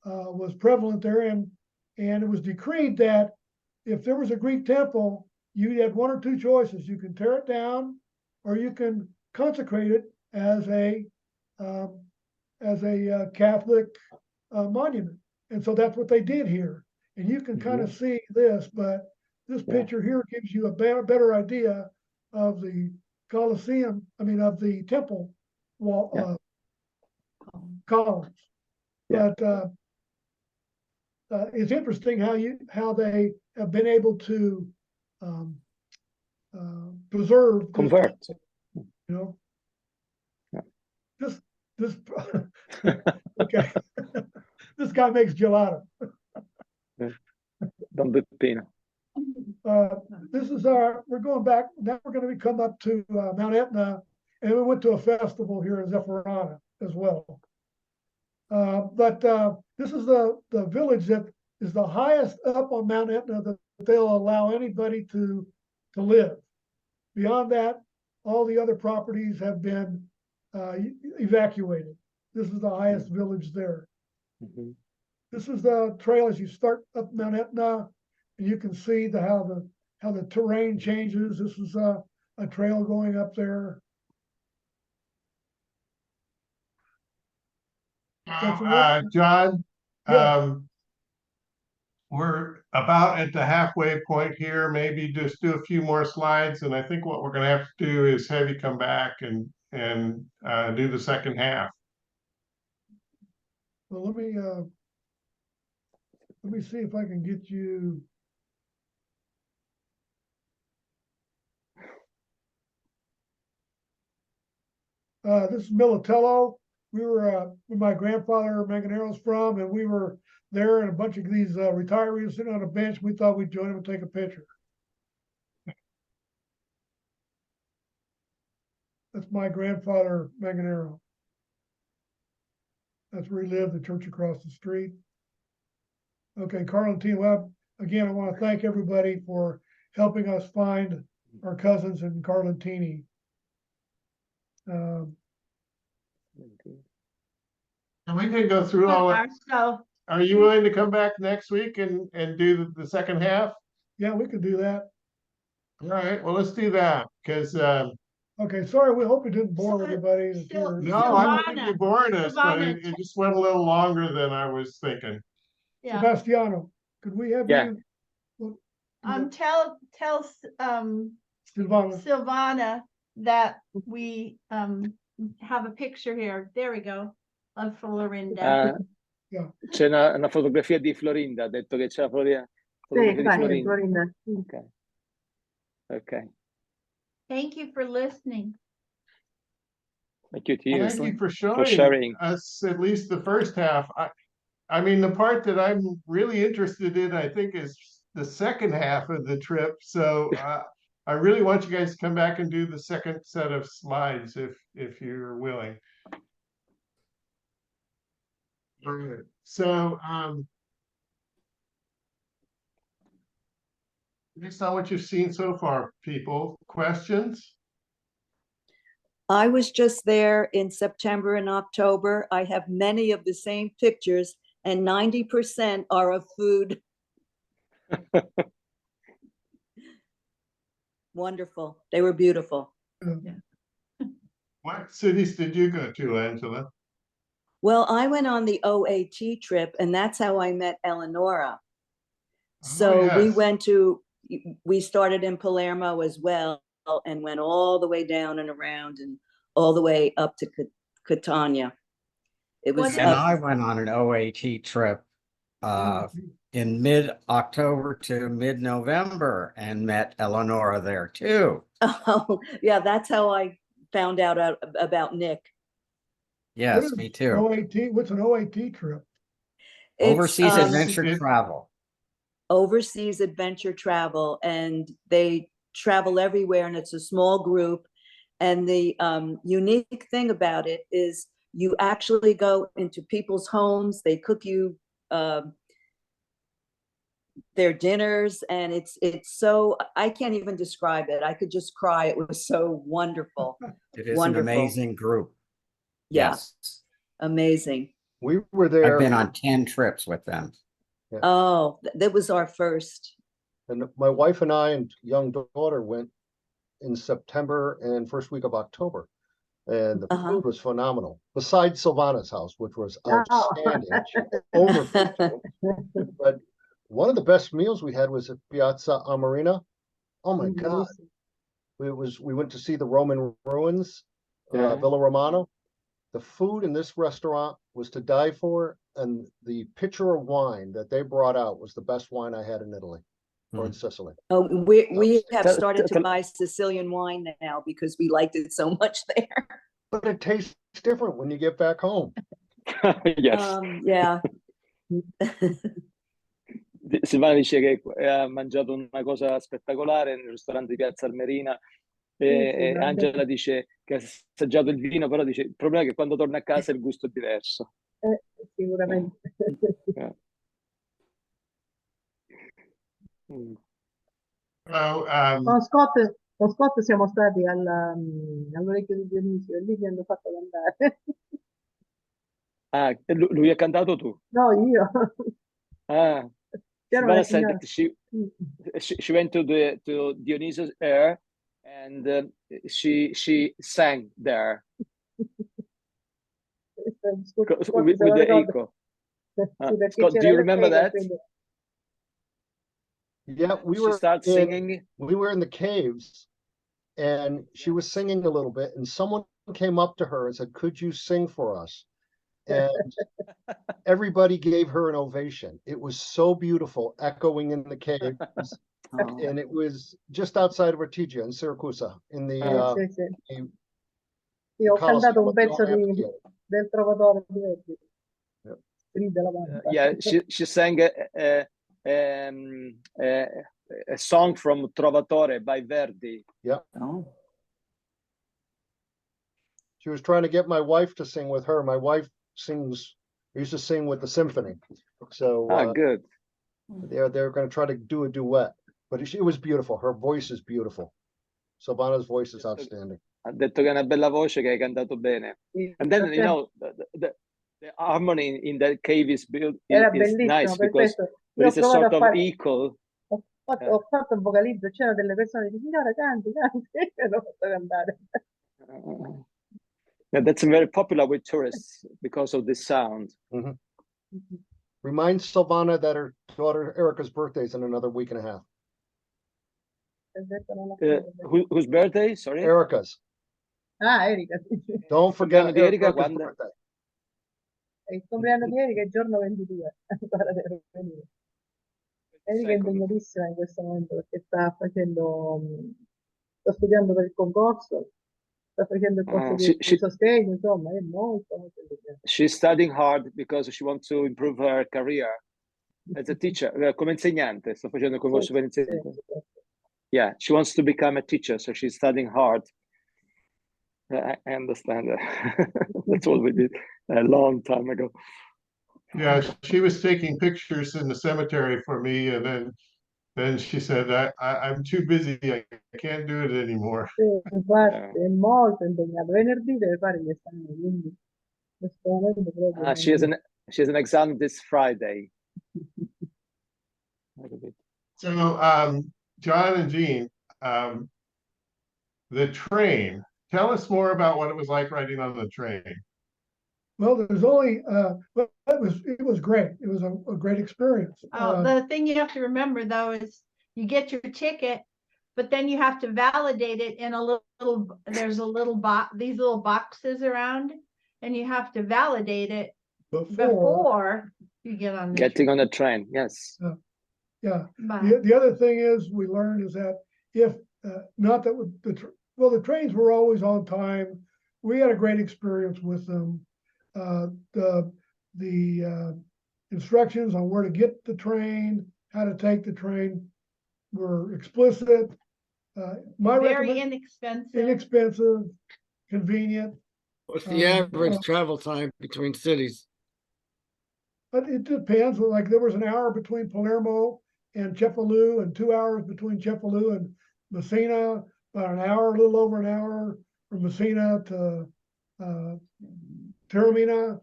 was prevalent there, and it was decreed that if there was a Greek temple, you had one or two choices. You can tear it down, or you can consecrate it as a Catholic monument. And so that's what they did here. And you can kind of see this, but this picture here gives you a better idea of the Colosseum, of the temple wall columns. But it's interesting how they have been able to preserve convert. This okay. This guy makes gelato. Don Peppino. This is we're going back, now we're going to come up to Mount Etna, and we went to a festival here in Zephyriana as well. But this is the village that is the highest up on Mount Etna that they'll allow anybody to live. Beyond that, all the other properties have been evacuated. This is the highest village there. This is the trail as you start up Mount Etna, and you can see how the terrain changes. This is a trail going up there. John, Yes. we're about at the halfway point here. Maybe just do a few more slides, and I think what we're going to have to do is have you come back and do the second half. Well, let me see if I can get you. This is Militello. We were where my grandfather Manganero's from, and we were there, and a bunch of these retirees sitting on a bench. We thought we'd join them and take a picture. That's my grandfather Manganero. That's where he lived, the church across the street. Okay, Carlentine. Well, again, I want to thank everybody for helping us find our cousins in Carlentini. And we can go through all of So, Are you willing to come back next week and do the second half? Yeah, we could do that. All right, well, let's do that, because okay, sorry, we hope we didn't bore everybody. no, I don't think you're boring us, but it just went a little longer than I was thinking. Yeah. Sebastiano, could we have you? Tell Silvana. Silvana that we have a picture here. There we go. Of Florinda. C'è una fotografia di Florinda, ha detto che c'è la fotografia di Florinda. Okay. Okay. Thank you for listening. Thank you to you. Thank you for showing us at least the first half. I mean, the part that I'm really interested in, I think, is the second half of the trip. So I really want you guys to come back and do the second set of slides if you're willing. All right. So based on what you've seen so far, people, questions? I was just there in September and October. I have many of the same pictures, and 90% are of food. Wonderful. They were beautiful. What cities did you go to, Angela? Well, I went on the OAT trip, and that's how I met Eleonora. So we started in Palermo as well, and went all the way down and around and all the way up to Catania. It was. And I went on an OAT trip in mid-October to mid-November and met Eleonora there too. Oh, yeah, that's how I found out about Nick. Yes, me too. OAT, what's an OAT trip? Overseas adventure travel. Overseas adventure travel, and they travel everywhere, and it's a small group. And the unique thing about it is you actually go into people's homes. They cook you their dinners, and it's so, I can't even describe it. I could just cry. It was so wonderful. It is Wonderful. an amazing group. Yeah. Yes. Amazing. We were there. I've been on 10 trips with them. Yeah. Oh, that was our first. And my wife and I and young daughter went in September and first week of October. And the food was phenomenal. Besides Silvana's house, which was outstanding. She overcooked. But one of the best meals we had was at Piazza Amarina. Oh my God. We went to see the Roman ruins, Villa Romano. The food in this restaurant was to die for, and the pitcher of wine that they brought out was the best wine I had in Italy or in Sicily. Oh, we have started to buy Sicilian wine now because we liked it so much there. But it tastes different when you get back home. Yes. Yeah. Silvana dice che ha mangiato una cosa spettacolare nel ristorante di Piazza Armerina e Angela dice che ha assaggiato il vino, però dice il problema è che quando torna a casa il gusto è diverso. Sicuramente. Con Scott siamo stati all'orecchio di Dionisio e lì mi hanno fatto cantare. Ah, lui ha cantato tu? No, io. Ah, C'era una Silvana said that she went to Dionysus Air and she sang there with the echo. Scott, do you remember that? Yeah, She started singing. We were in the caves and she was singing a little bit and someone came up to her and said, "Could you sing for us?" And everybody gave her an ovation. It was so beautiful, echoing in the caves. And it was just outside of Ortigia in Syracuse, in the Sì, ho cantato un pezzo del Trovatore di Verdi. Yeah, she sang a song from Trovatore by Verdi. Yeah. She was trying to get my wife to sing with her. My wife used to sing with the symphony. So good. They're going to try to do a duet. But it was beautiful. Her voice is beautiful. Silvana's voice is outstanding. Ha detto che è una bella voce, che hai cantato bene. And then, you know, the harmony in that cave is nice because there is a sort of echo. Ho fatto un vocalizzo, c'erano delle persone che dicono, signora, canti, e l'ho fatto cantare. Yeah, that's very popular with tourists because of this sound. Remind Silvana that her daughter Erica's birthday is in another week and a half. Whose birthday? Sorry? Erica's. Ah, Erika. Don't forget Erika, Erica's birthday. Il compleanno di Erika è il giorno 22. Erika è impegnatissima in questo momento perché sta studiando per il concorso, sta facendo il corso di sostegno, insomma, è molto impegnata. She's studying hard because she wants to improve her career as a teacher, come insegnante, sta facendo il concorso per insegnante. Yeah, she wants to become a teacher, so she's studying hard. I understand that. That's what we did a long time ago. Yeah, she was taking pictures in the cemetery for me, and then she said, I'm too busy, I can't do it anymore. Infatti, è molto impegnato. Venerdì deve fare gli esami, quindi questo momento proprio. She has an exam this Friday. So, John and Jean, the train. Tell us more about what it was like riding on the train. Well, there's only, but it was great. It was a great experience. The thing you have to remember though is you get your ticket, but then you have to validate it in there's a little box, these little boxes around, and you have to validate it before you get on the Getting on the train, yes. Yeah. The other thing is we learned is that if not that the trains were always on time. We had a great experience with them. The instructions on where to get the train, how to take the train were explicit. Very inexpensive, convenient. What's the average travel time between cities? But it depends. Like there was an hour between Palermo and Cefalù, and 2 hours between Cefalù and Messina, about an hour, a little over an hour from Messina to Taormina.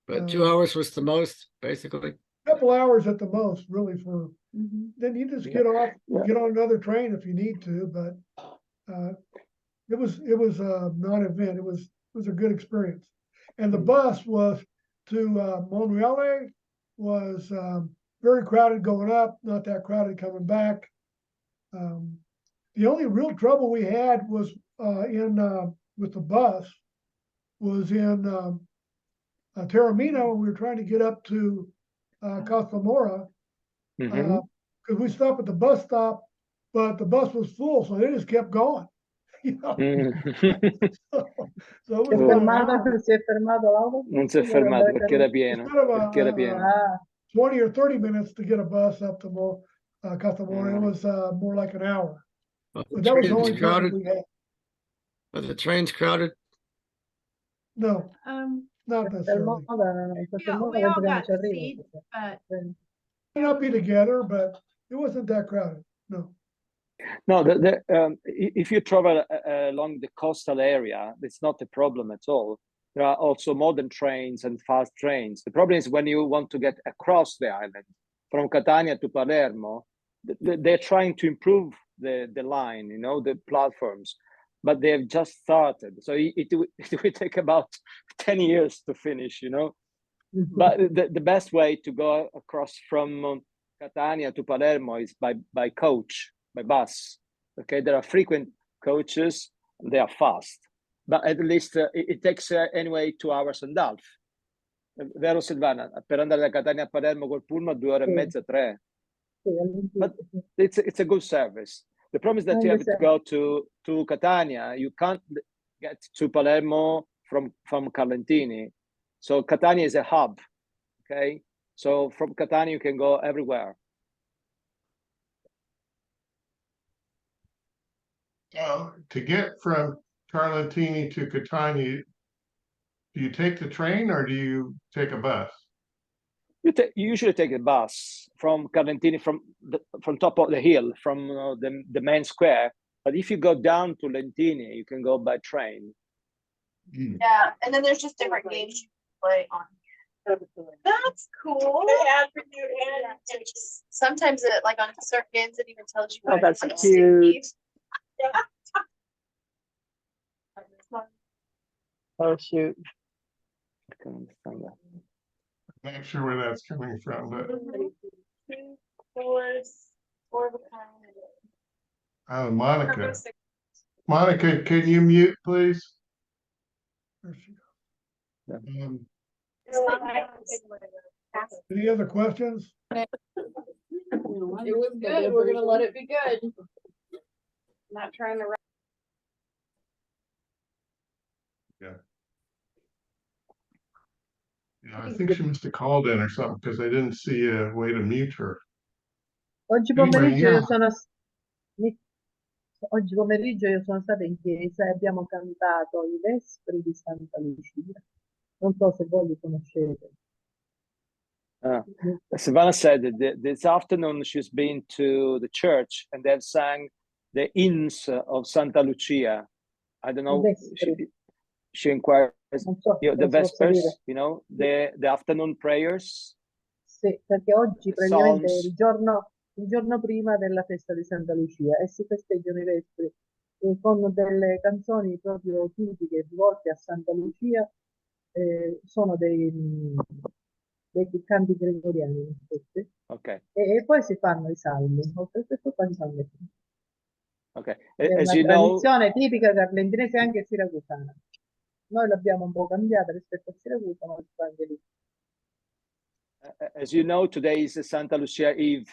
But 2 hours was the most, basically. Couple hours at the most, really. For then you just get off, get on another train if you need to. But it was a non-event. It was a good experience, and the bus was to Monreale was very crowded going up, not that crowded coming back. The only real trouble we had was with the bus was in Taormina when we were trying to get up to Casamora, because we stopped at the bus stop, but the bus was full, so they just kept going. You know? So it was Si è fermato l'autobus? Non si è fermato perché era pieno. Perché era pieno. 20 or 30 minutes to get a bus up to Casamora. It was more like an hour. But that was the only trouble we had. Are the trains crowded? No, not necessarily. We all got to feed, but May not be together, but it wasn't that crowded. No. No, if you travel along the coastal area, it's not a problem at all. There are also modern trains and fast trains. The problem is when you want to get across the island from Catania to Palermo, they're trying to improve the line, you know, the platforms, but they have just started. So it will take about 10 years to finish, you know. But the best way to go across from Catania to Palermo is by coach, by bus. Okay, there are frequent coaches, they are fast, but at least it takes anyway 2 hours and a half. Vero Silvana? Per andare da Catania a Palermo col pullman 2 ore e mezza, 3. But it's a good service. The problem is that you have to go to Catania. You can't get to Palermo from Carlentini. So Catania is a hub. Okay, so from Catania you can go everywhere. To get from Carlentini to Catania, do you take the train or do you take a bus? You usually take a bus from Carlentini, from top of the hill, from the main square. But if you go down to Lentini, you can go by train. Yeah, and then there's just different games you can play on. That's cool. And sometimes it, like on certain games, it even tells you. Oh, that's cute. Oh shoot! I can't understand that. I'm not sure where that's coming from, but Four of a kind. Monica. Monica, can you mute, please? Any other questions? It was good. We're gonna let it be good. Not trying to. Yeah, I think she must have called in or something because I didn't see a way to mute her. Oggi pomeriggio io sono stata in chiesa e abbiamo cantato i Vespri di Santa Lucia. Non so se voi li conoscete. Savannah said that this afternoon she's been to the church and they've sang the hymns of Santa Lucia. I don't know. She inquired the Vespers, you know, the afternoon prayers. Sì, perché oggi praticamente è il giorno prima della festa di Santa Lucia e si festeggiano i Vespri con delle canzoni proprio tipiche rivolte a Santa Lucia. Sono dei canti gregoriani. Okay. E poi si fanno i salmi, oltre a questo poi si fanno i salmi. Okay. È As una you know, tradizione tipica carlentinese e anche siracusana. Noi l'abbiamo un po' cambiata rispetto a Siracusa, ma si fa anche lì. As you know, today is Santa Lucia Eve.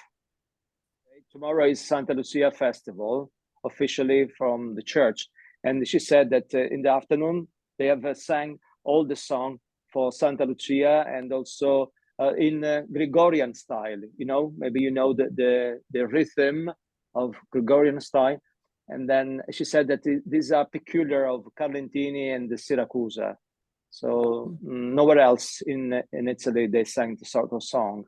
Tomorrow is Santa Lucia Festival, officially from the church. And she said that in the afternoon, they have sang all the song for Santa Lucia and also in Gregorian style. You know, maybe you know the rhythm of Gregorian style. And then she said that these are peculiar of Carlentini and the Siracusa. So nowhere else in Italy they sang the sort of song.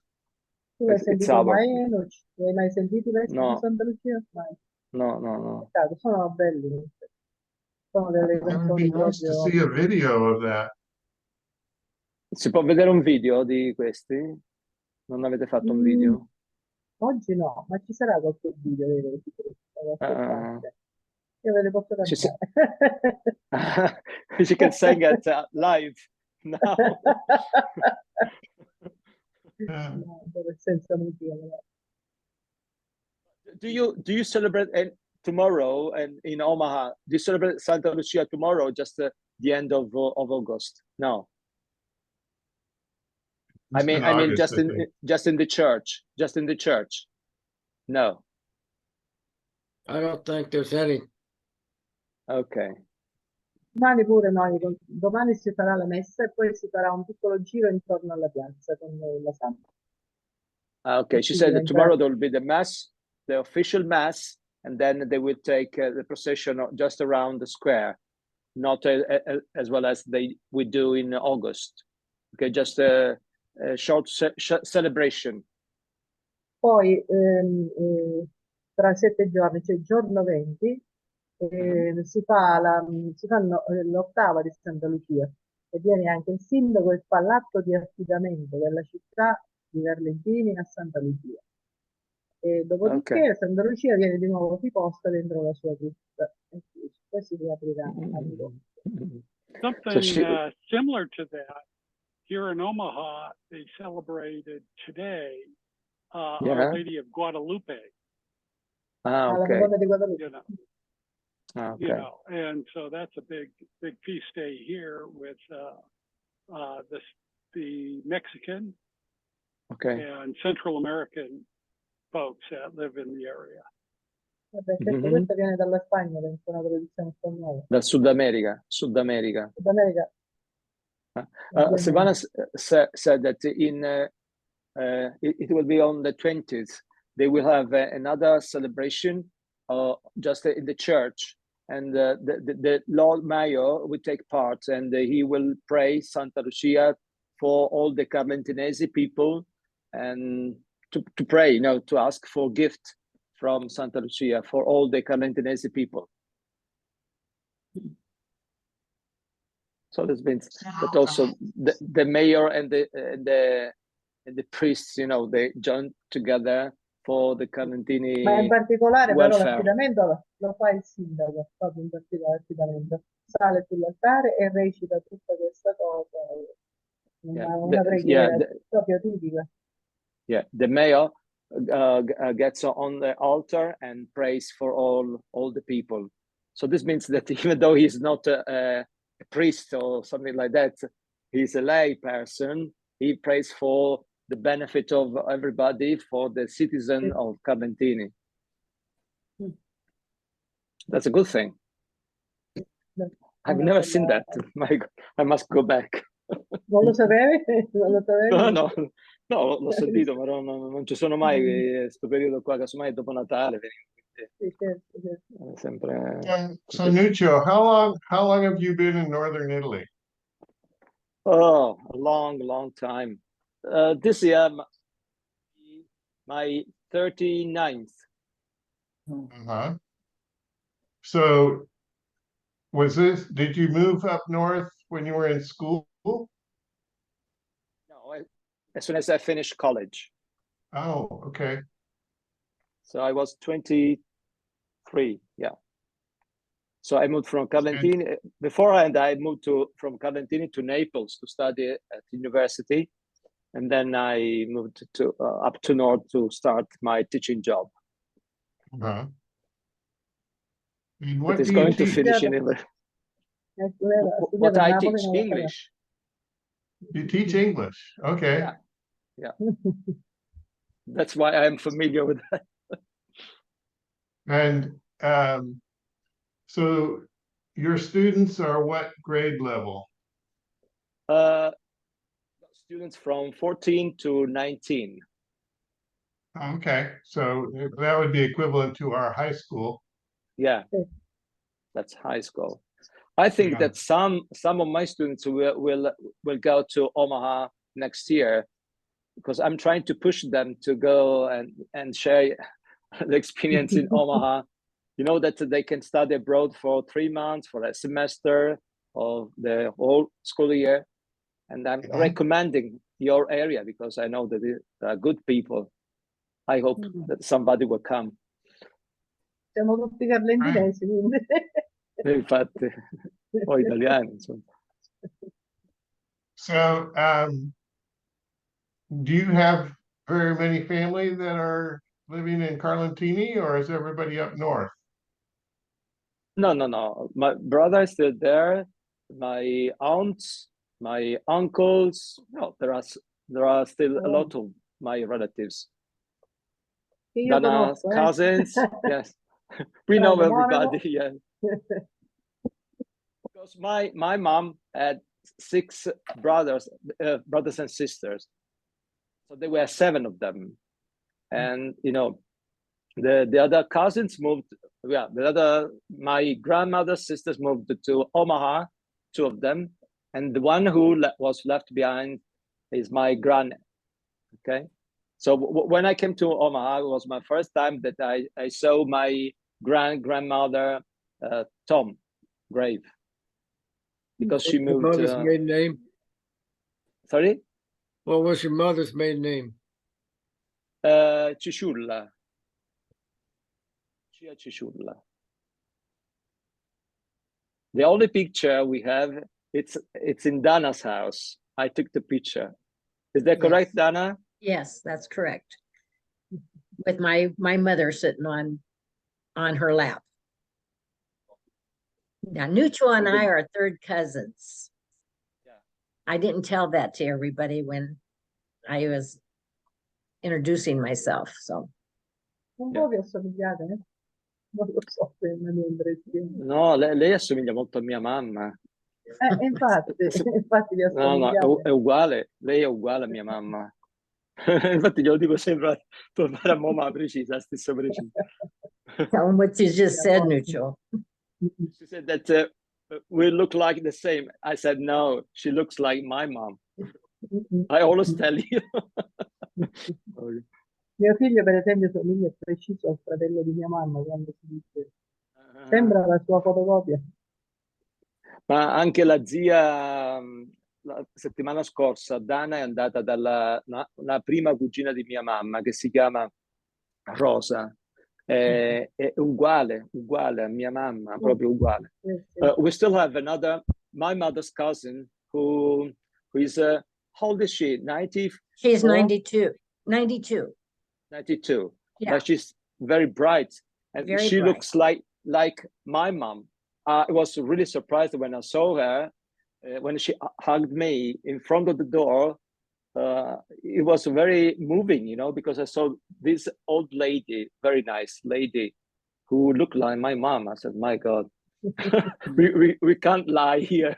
Tu hai It's sentito our. mai Enoch? Tu hai mai sentito i Vescovi di No, Santa Lucia? Mai. no. Peccato, sono belli. Sono delle It would canzoni be nice to proprio. see a video of that. Si può vedere un video di questi? Non avete fatto un Mm, video? oggi no, ma ci sarà qualche video, vero? Che da qualche parte. Io ve le posso Ci si- cantare. You can sing it live now. No, senza musica. No. Do you celebrate tomorrow and in Omaha? Do you celebrate Santa Lucia tomorrow? Just the end of August? No. I It's mean, in August, I think. just in the church. Just in the church. No. I don't think there's any. Okay. Domani pure noi, domani si farà la messa e poi si farà un piccolo giro intorno alla piazza con la Santa. Okay. She said that tomorrow there will be the mass, the official mass, and then they will take the procession just around the square, not as well as we do in August. Okay, just a short celebration. Poi tra 7 giorni, cioè il giorno 20, si fanno l'ottava di Santa Lucia e viene anche il sindaco e fa l'atto di affidamento della città di Verlentini a Santa Lucia. E dopodiché Santa Lucia viene di nuovo riposta dentro la sua cripta e poi si riaprirà all'incontro. Something similar to that, here in Omaha, they celebrated today Our Lady of Guadalupe. Okay. You know, and so that's a big feast day here with the Mexican and Central American folks that live in the area. Vabbè, certo, questa viene dalla Spagna, penso, una tradizione spagnola. Dal Sud America. Sud America. Sud America. Silvana said that it will be on the 20th. They will have another celebration just in the church, and the Lord Mayor will take part, and he will pray Santa Lucia for all the Carlentinesi people, and to pray, you know, to ask for gift from Santa Lucia for all the Carlentinesi people. So this means that also the mayor and the priests, you know, they join together for the Carlentini. Ma in particolare welfare. però l'affidamento lo fa il sindaco, proprio in particolare l'affidamento. Sale sull'altare e recita tutta questa cosa, una preghiera proprio tipica. Yeah, the mayor gets on the altar and prays for all the people. So this means that even though he's not a priest or something like that, he's a lay person. He prays for the benefit of everybody, for the citizen of Carlentini. That's a good thing. I've never seen that. My God, I must go back. Non lo sapevi? Non lo sapevi? No, l'ho sentito, ma non ci sono mai questo periodo qua, casomai dopo Natale. Sì, certo. Sempre. So Nuccio, how long have you been in northern Italy? Oh, a long time. This year, my 39th. So did you move up north when you were in school? No, as soon as I finished college. Oh, okay. So I was 23, yeah. So I moved from Carlentini. Beforehand, I moved from Carlentini to Naples to study at university. And then I moved to up to north to start my teaching job. What is do going you to teach? finish in English. What I teach? English. You teach English, okay. Yeah. That's why I'm familiar with that. And so your students are what grade level? Students from 14 to 19. Okay, so that would be equivalent to our high school. Yeah, that's high school. I think that some of my students will go to Omaha next year because I'm trying to push them to go and share the experience in Omaha. You know, that they can study abroad for 3 months, for a semester, or the whole school year. And I'm recommending your area because I know that there are good people. I hope that somebody will come. Siamo tutti carlentinesi, quindi. Infatti, poi italiani, insomma. So, do you have very many family that are living in Carlentini, or is everybody up north? No. My brother is still there. My aunts, my uncles. No, there are still a lot of my relatives. Dana's cousins. Yes, we know everybody. Yeah. Because my mom had 6 brothers and sisters, so there were 7 of them, and you know, the other cousins moved. Yeah, my grandmother's sisters moved to Omaha, 2 of them, and the one who was left behind is my granny. Okay, so when I came to Omaha, it was my first time that I saw my grandmother Tom grave, because she moved. Your mother's maiden name? Sorry? What was your mother's maiden name? Chisciulla. Chisciulla. The only picture we have, it's in Dana's house. I took the picture. Is that correct, Dana? Yes, that's correct. With my mother sitting on her lap. Now, Nucho and I are 3rd cousins. Yeah. I didn't tell that to everybody when I was introducing myself. So. Un po' vi assomigliate, eh? Non lo so se è una mia impressione. No, lei assomiglia molto a mia mamma. Infatti vi No, assomigliate. è uguale. Lei è uguale a mia mamma. Infatti glielo dico sempre a tornare a mamma precisa, la stessa precisa. Tell them what you just said, Nucho. She said that we look like the same. I said, no, she looks like my mom. I always tell you. Mio figlio, per esempio, somiglia preciso al fratello di mia mamma quando si dice sembra la sua fotocopia. Ma anche la zia, la settimana scorsa, Dana è andata dalla la prima cugina di mia mamma, che si chiama Rosa. È uguale a mia mamma, proprio uguale. We still have my mother's cousin who is, how old is she? 90? She's 92. 92. 92. Yeah. But she's very bright, and Very she bright. looks like my mom. I was really surprised when I saw her, when she hugged me in front of the door. It was very moving, you know, because I saw this old lady, very nice lady, who looked like my mom. I said, my God, we can't lie here.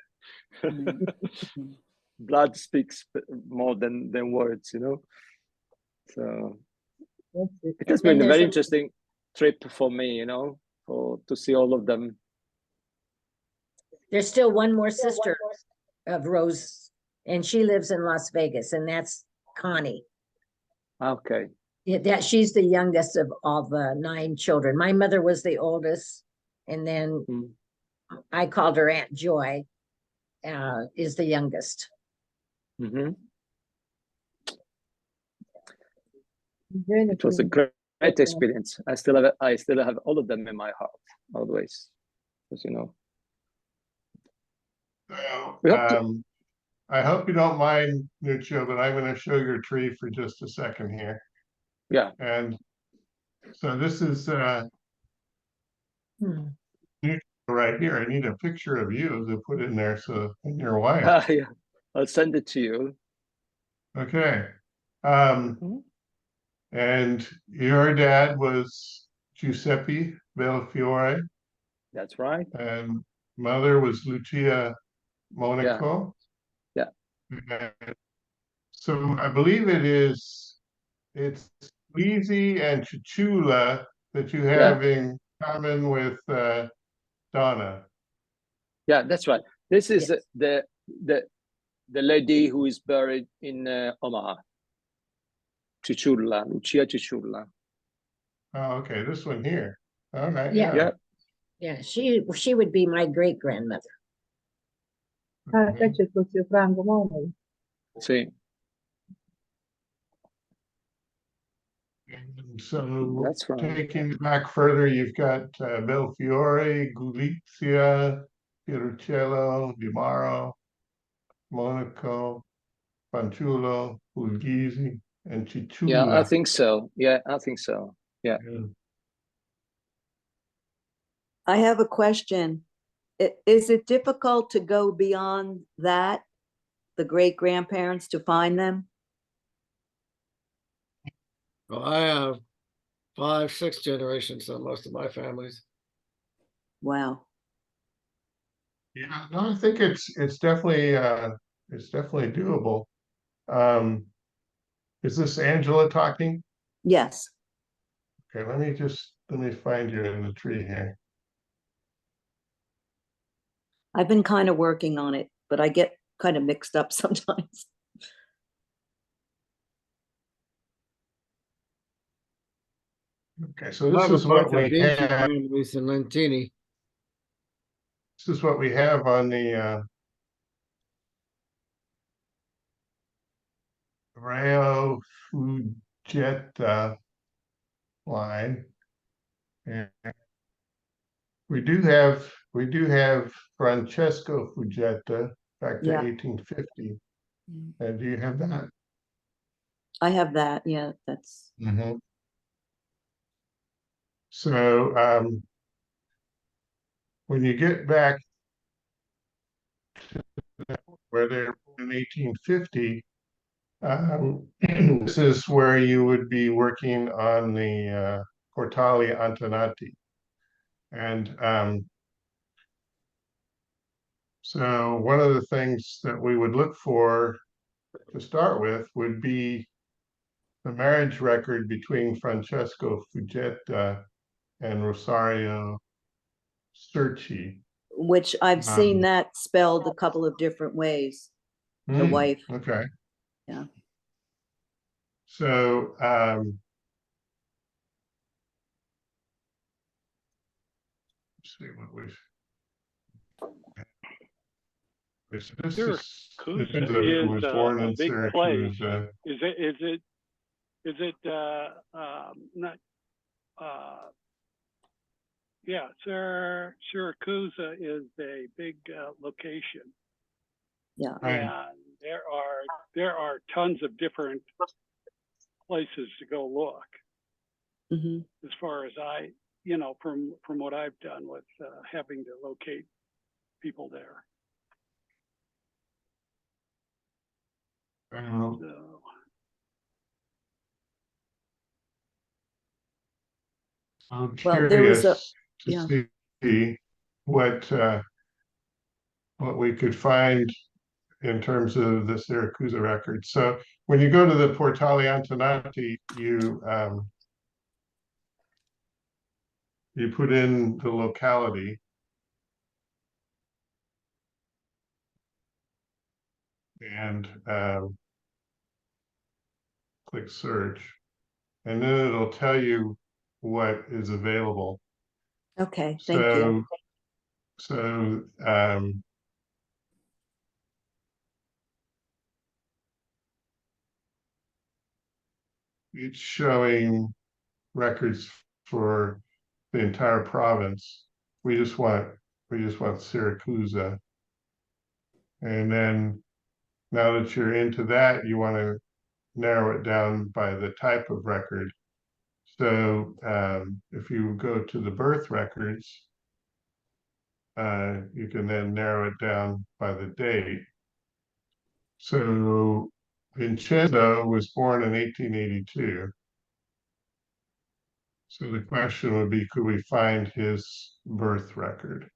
Blood speaks more than words, you know. So it has been a very interesting trip for me, you know, to see all of them. There's still one more sister of Rose, and she lives in Las Vegas, and that's Connie. Okay. Yeah, she's the youngest of all the 9 children. My mother was the oldest, and then I called her Aunt Joy, is the youngest. Mm-hmm. It was a great experience. I still have all of them in my heart, always, as you know. Well, I hope you don't mind, Nuccio, but I'm going to show your tree for just a second here. Yeah. And so this is Nuccio right here. I need a picture of you to put in there, so and your wife. Yeah, I'll send it to you. Okay. And your dad was Giuseppe Belfiore. That's right. And mother was Lucia Monaco. Yeah. So I believe it's Lizzie and Chichula that you have in common with Donna. Yeah, that's right. This is the lady who is buried in Omaha. Ciuciulla, Lucia Ciuciulla. Oh, okay, this one here. All right, Yeah. yeah. Yeah, she would be my great grandmother. Ah, qua c'è il tuo zio Franco Monoli. Sì. And so That's right. taking it back further, you've got Belfiore, Gulizia, Pieruccello, Di Maro, Monaco, Fanciullo, Puglisi, and Yeah, I Ciuciulla. think so. Yeah, I think so. Yeah. I have a question. Is it difficult to go beyond that, the great grandparents, to find them? Well, I have 5, 6 generations on most of my families. Wow. Yeah, no, I think it's definitely doable. Is this Angela talking? Yes. Okay, let me find you in the tree here. I've been kind of working on it, but I get kind of mixed up sometimes. Okay, so I this have a is what bunch of we ancient have. families in Lentini. This is what we have on the Rayo Fujetta line. And we do have Francesco Fujetta back to Yeah. 1850. And do you have that? I have that. Yeah, that's. Mm-hmm. So when you get back to where they're in 1850, this is where you would be working on the Portali Antenati. And so one of the things that we would look for to start with would be the marriage record between Francesco Fujetta and Rosario Cerci. Which I've seen that spelled a couple of different ways. The wife. Okay. Yeah. So let's see what we. This is who was born in big Syracuse. place. Is it not yeah, Syracuse is a big location. Yeah. And there are tons of different places to go look. Mm-hmm. As far as from what I've done with having to locate people there. So. I'm Well, curious to yeah. see what we could find in terms of the Syracuse record. So when you go to the Portali Antenati, you put in the locality and click search, and then it'll tell you what is available. Okay, thank you. So it's showing records for the entire province. We just want Syracuse. And then now that you're into that, you want to narrow it down by the type of record. So if you go to the birth records, you can then narrow it down by the date. So Vincenzo was born in 1882. So the question would be, could we find his birth record?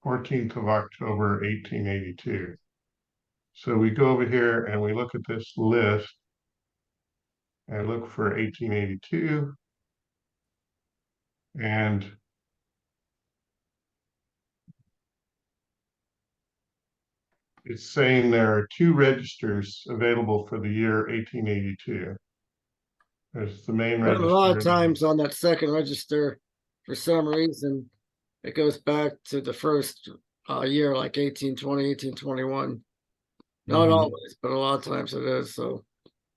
14th of October, 1882. So we go over here and we look at this list and look for 1882. And it's saying there are 2 registers available for the year 1882. There's the main But register. a lot of times on that second register, for some reason, it goes back to the first year, like 1820, 1821. Not Mhm. always, but a lot of times it is. So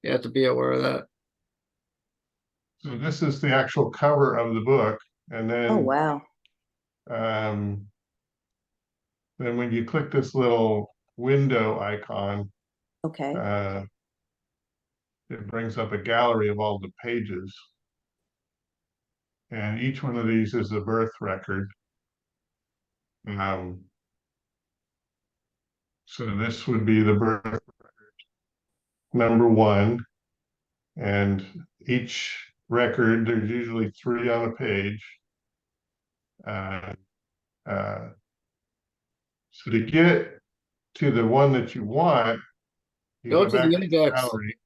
you have to be aware of that. So this is the actual cover of the book, and Oh, then wow. then when you click this little window icon, Okay. it brings up a gallery of all the pages. And each one of these is a birth record. So this would be the birth record number 1. And each record, there's usually 3 on a page. So to get to the one that you want, you Go go to back the to the index. gallery.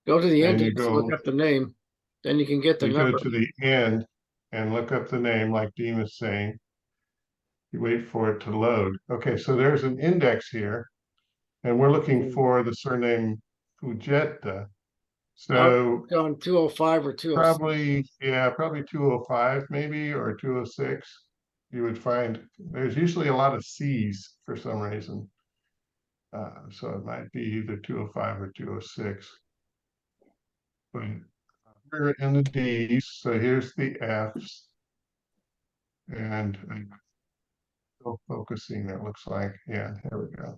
Go to the And you index, go, look up the name. Then you can get the you go number. to the end and look up the name, like Dean is saying. You wait for it to load. Okay, so there's an index here, and we're looking for the surname Fujetta. So on 205 or 206. probably 205 maybe, or 206. You would find there's usually a lot of C's for some reason. So it might be either 205 or 206. But we're in the D's, so here's the F's. And I'm still focusing, it looks like. Yeah, here we go.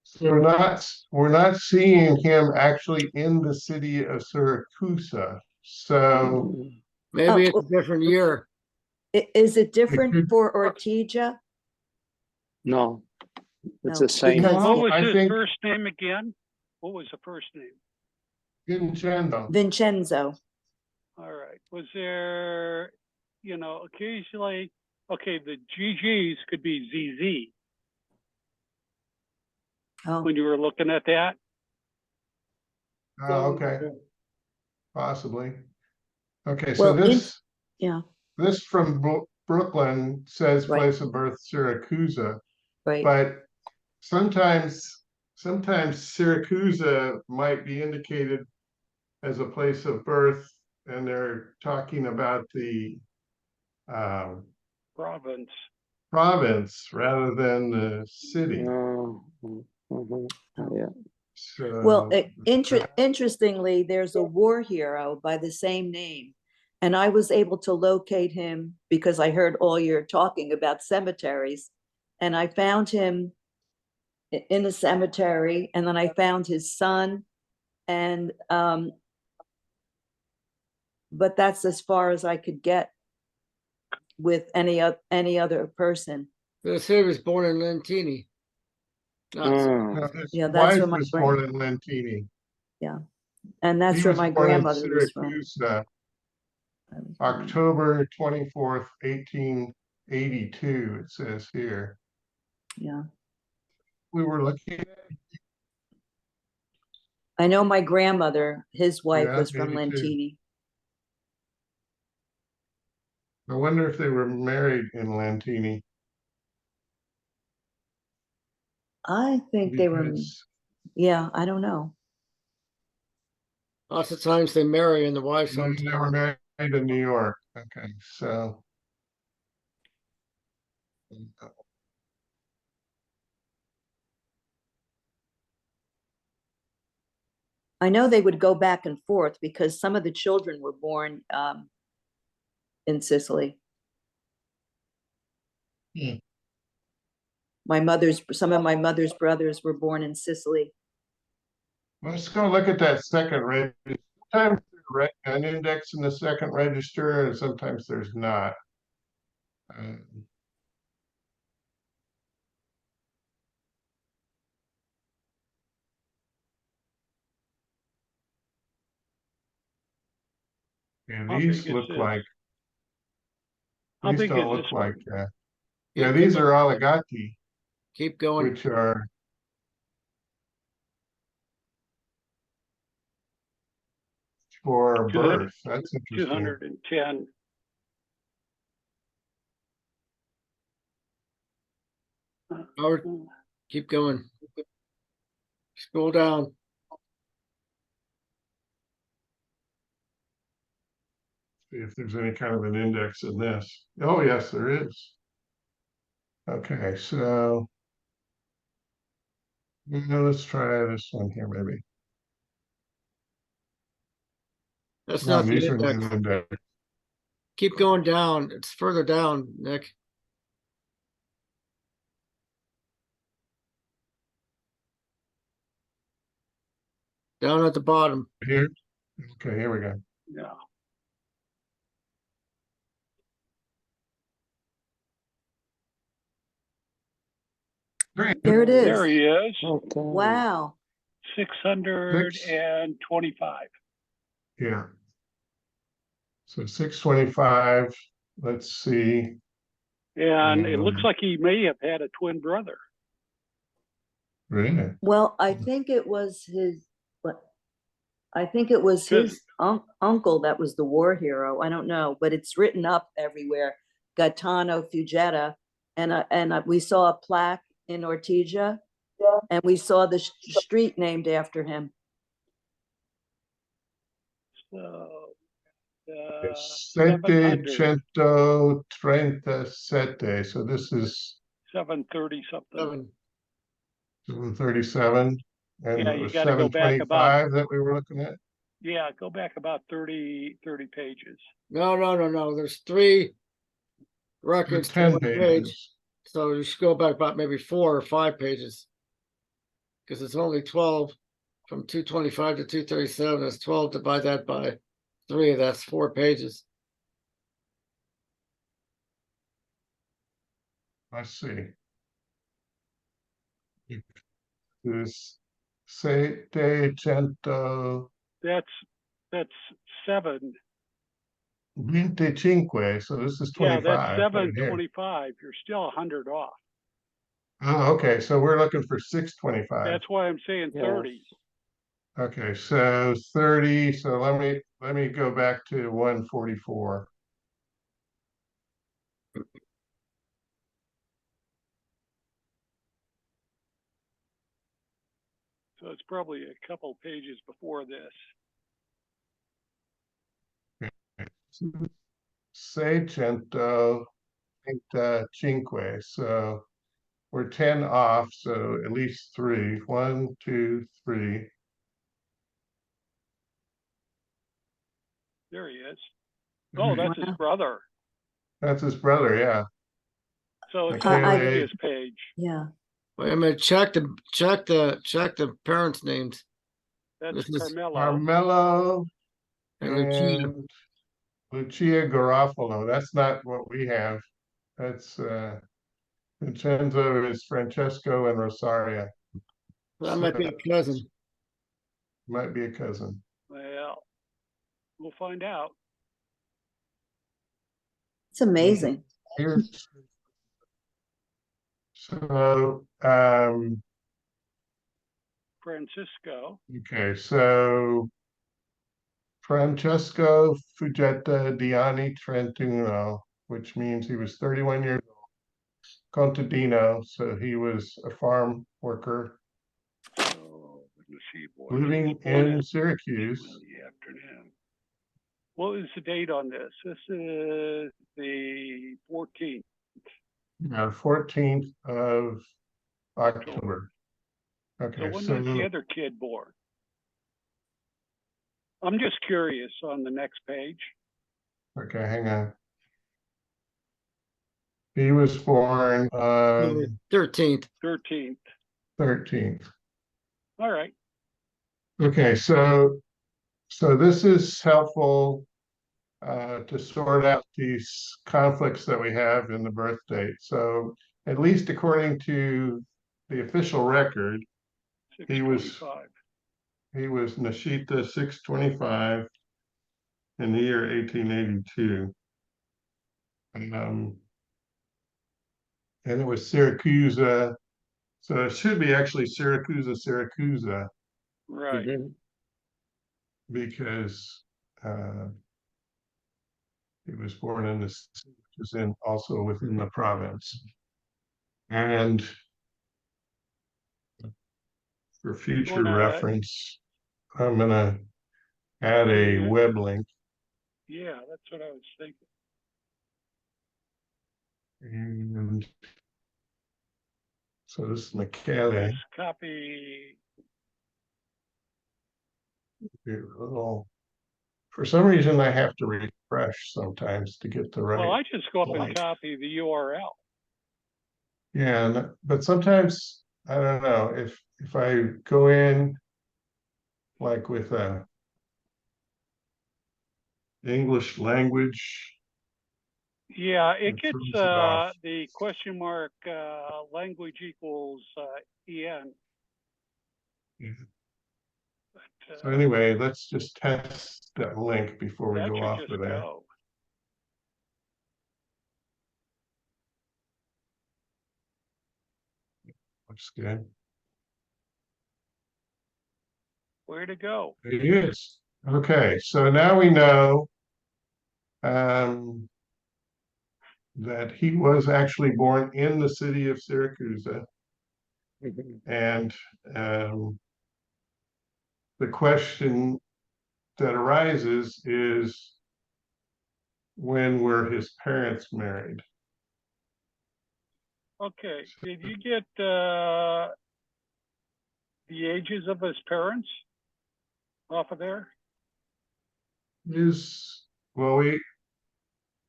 So we're not seeing him actually in the city of Syracuse. So Maybe it's a different year. Is it different for Ortega? No, it's No, the same. because What was I his think first name again? What was the first name? Vincenzo. All right. Was there, occasionally, okay, the GGs could be ZZ Oh, when you were looking at that. okay, possibly. Okay, well, so yeah, this from Brooklyn says Right. place of birth Syracuse, right. but sometimes Syracuse might be indicated as a place of birth, and they're talking about the Province. province rather than the city. Yeah. Well, So interestingly, there's a war hero by the same name. And I was able to locate him because I heard all your talking about cemeteries. And I found him in a cemetery, and then I found his son. And but that's as far as I could get with any other person. This here was born in Lentini. his Yeah, that's wife where my was born in Lentini. Yeah, and that's He where was my born in grandmother was from. Syracuse, October 24th, 1882, it says here. Yeah, We were looking at I know my grandmother, his wife was from 82. Lentini. I wonder if they were married in Lentini. I think they were, Because yeah, I don't know. Lots of times they marry in the wife's they were hometown. married in New York. Okay, so I know they would go back and forth because some of the children were born in Sicily. Some of my mother's brothers were born in Sicily. let's go look at that second register. Sometimes there's an index in the second register, and sometimes there's not. And How these big is look this? like How these big don't is look this like one? yeah, these are allegati, Keep going. which are for birth. That's interesting. 210. Howard, keep going. Scroll down. See if there's any kind of an index in this. Oh, yes, there is. Okay, so let's try this one here, maybe. That's No, not the these are index. the index. Keep going down. It's further down, Nick. Down at the bottom. Here. Okay, here we go. Yeah. Great. There it is. There he is. Okay. Wow. 625. Yeah. So 625. Let's see. And it looks like he may have had a twin brother. Really? Well, I think it was his, but I think it was his uncle that was the war hero. I don't know, but it's written up everywhere. Gaetano Fugetta, and we saw a plaque in Ortigia, and we saw the street named after him. So, 737. So this is 730 something. 737. And Yeah, it you was gotta go back about- 725 that we were looking at. Yeah, go back about 30 pages. No. There's 3 records. 10 per pages. So you should go back about maybe 4 or 5 pages. Because it's only 12 from 225 to 237. That's 12. Divide that by 3. That's 4 pages. Let's see. This 725. That's 7. So this is 25. Yeah, that's right here. 725. You're still 100 off. Oh, okay. So we're looking for 625. That's why I'm saying 30. Okay, so 30. So let me go back to 144. So it's probably a couple pages before this. 625. So we're 10 off. So at least 3. 1, 2, 3. There he is. Oh, that's his brother. That's his brother. Yeah. So it's Okay. his page. Yeah. Wait a minute. Check the parents' names. That's This is Carmelo. Carmelo And Lucia. and Lucia Garofalo. That's not what we have. That's Vincenzo is Francesco and Rosaria. That might be a cousin. Might be a cousin. Well, we'll find out. It's amazing. Here's so Francisco. okay, so Francesco Fugetta Diani Trentuno, which means he was 31 years old. Contadino, so he was a farm worker living in Syracuse. In the afternoon. What is the date on this? This is the 14th. 14th of October. Okay, So when was the other kid born? I'm just curious on the next page. Okay, hang on. He was born 13th. 13th. All right. Okay, so this is helpful to sort out these conflicts that we have in the birth date. So at least according to the official record, he was Nishita 625 in the year 1882. And it was Syracuse. So it should be actually Syracuse. Right. Because he was born in this, which is also within the province. And for future reference, I'm gonna add a web link. Yeah, that's what I was thinking. And so this is McKellar. Yes, copy. For some reason, I have to refresh sometimes to get the right. Well, I just go up and link. copy the URL. Yeah, but sometimes I don't know if I go in like with a English language. Yeah, it gets throws it off. the question mark language equals EN. Yeah. But, So anyway, let's just test that link before we that go should off just of that. go. Looks good. Where to go? It is. Okay, so now we know that he was actually born in the city of Syracuse. And the question that arises is, when were his parents married? Okay, did you get the ages of his parents off of there? Well,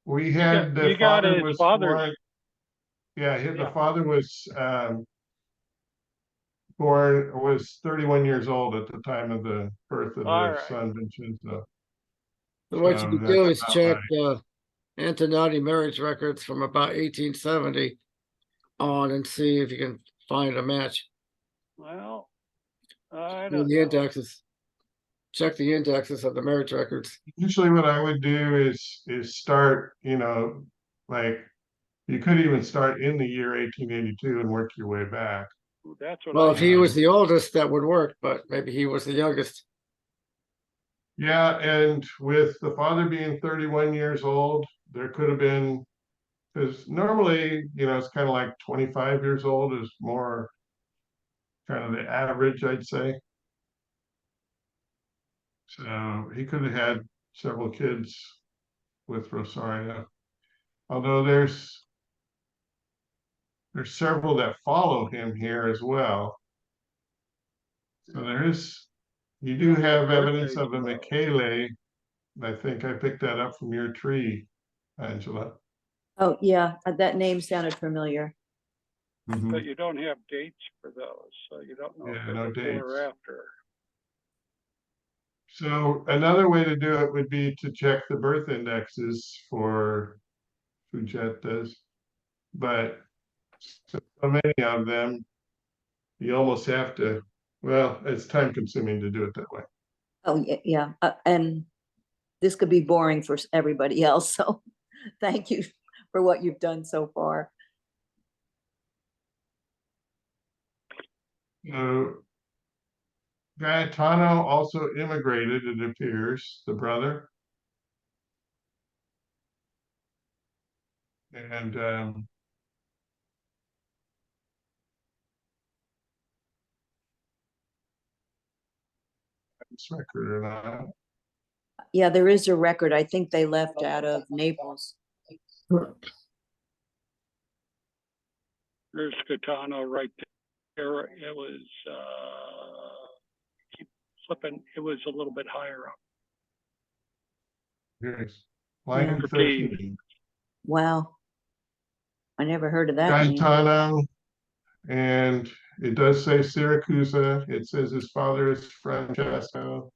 we had You the got father his was father's. born. Yeah, the father was born, was 31 years old at the time of the birth of All their right. son Vincenzo. So what you So could do that's is about check right. Antonati marriage records from about 1870 on and see if you can find a match. Well, I In don't the know. indexes. Check the indexes of the marriage records. Usually what I would do is start, like you could even start in the year 1882 and work your way back. That's what Well, I if he was the oldest, that would work, but maybe he was the youngest. Yeah, and with the father being 31 years old, there could have been, because normally, it's kind of like 25 years old is more kind of the average, I'd say. So he could have had several kids with Rosario. Although there's several that follow him here as well. So you do have evidence of a Michele. I think I picked that up from your tree, Angela. Oh, yeah, that name sounded familiar. But you don't have dates for those, so you don't know if they're no before or dates. after. So another way to do it would be to check the birth indexes for Fujettas, but so many of them, you almost have to, well, it's time consuming to do it that way. Oh, yeah, and this could be boring for everybody else, so thank you for what you've done so far. Gaetano also immigrated, it appears, the brother. And this record or not. Yeah, there is a record. I think they left out of Naples. There's Catano right there. It was keep flipping. It was a little bit higher up. Here's line 13. Wow. I never heard of that name. Gaetano, and it does say Syracuse. It says his father is Francesco,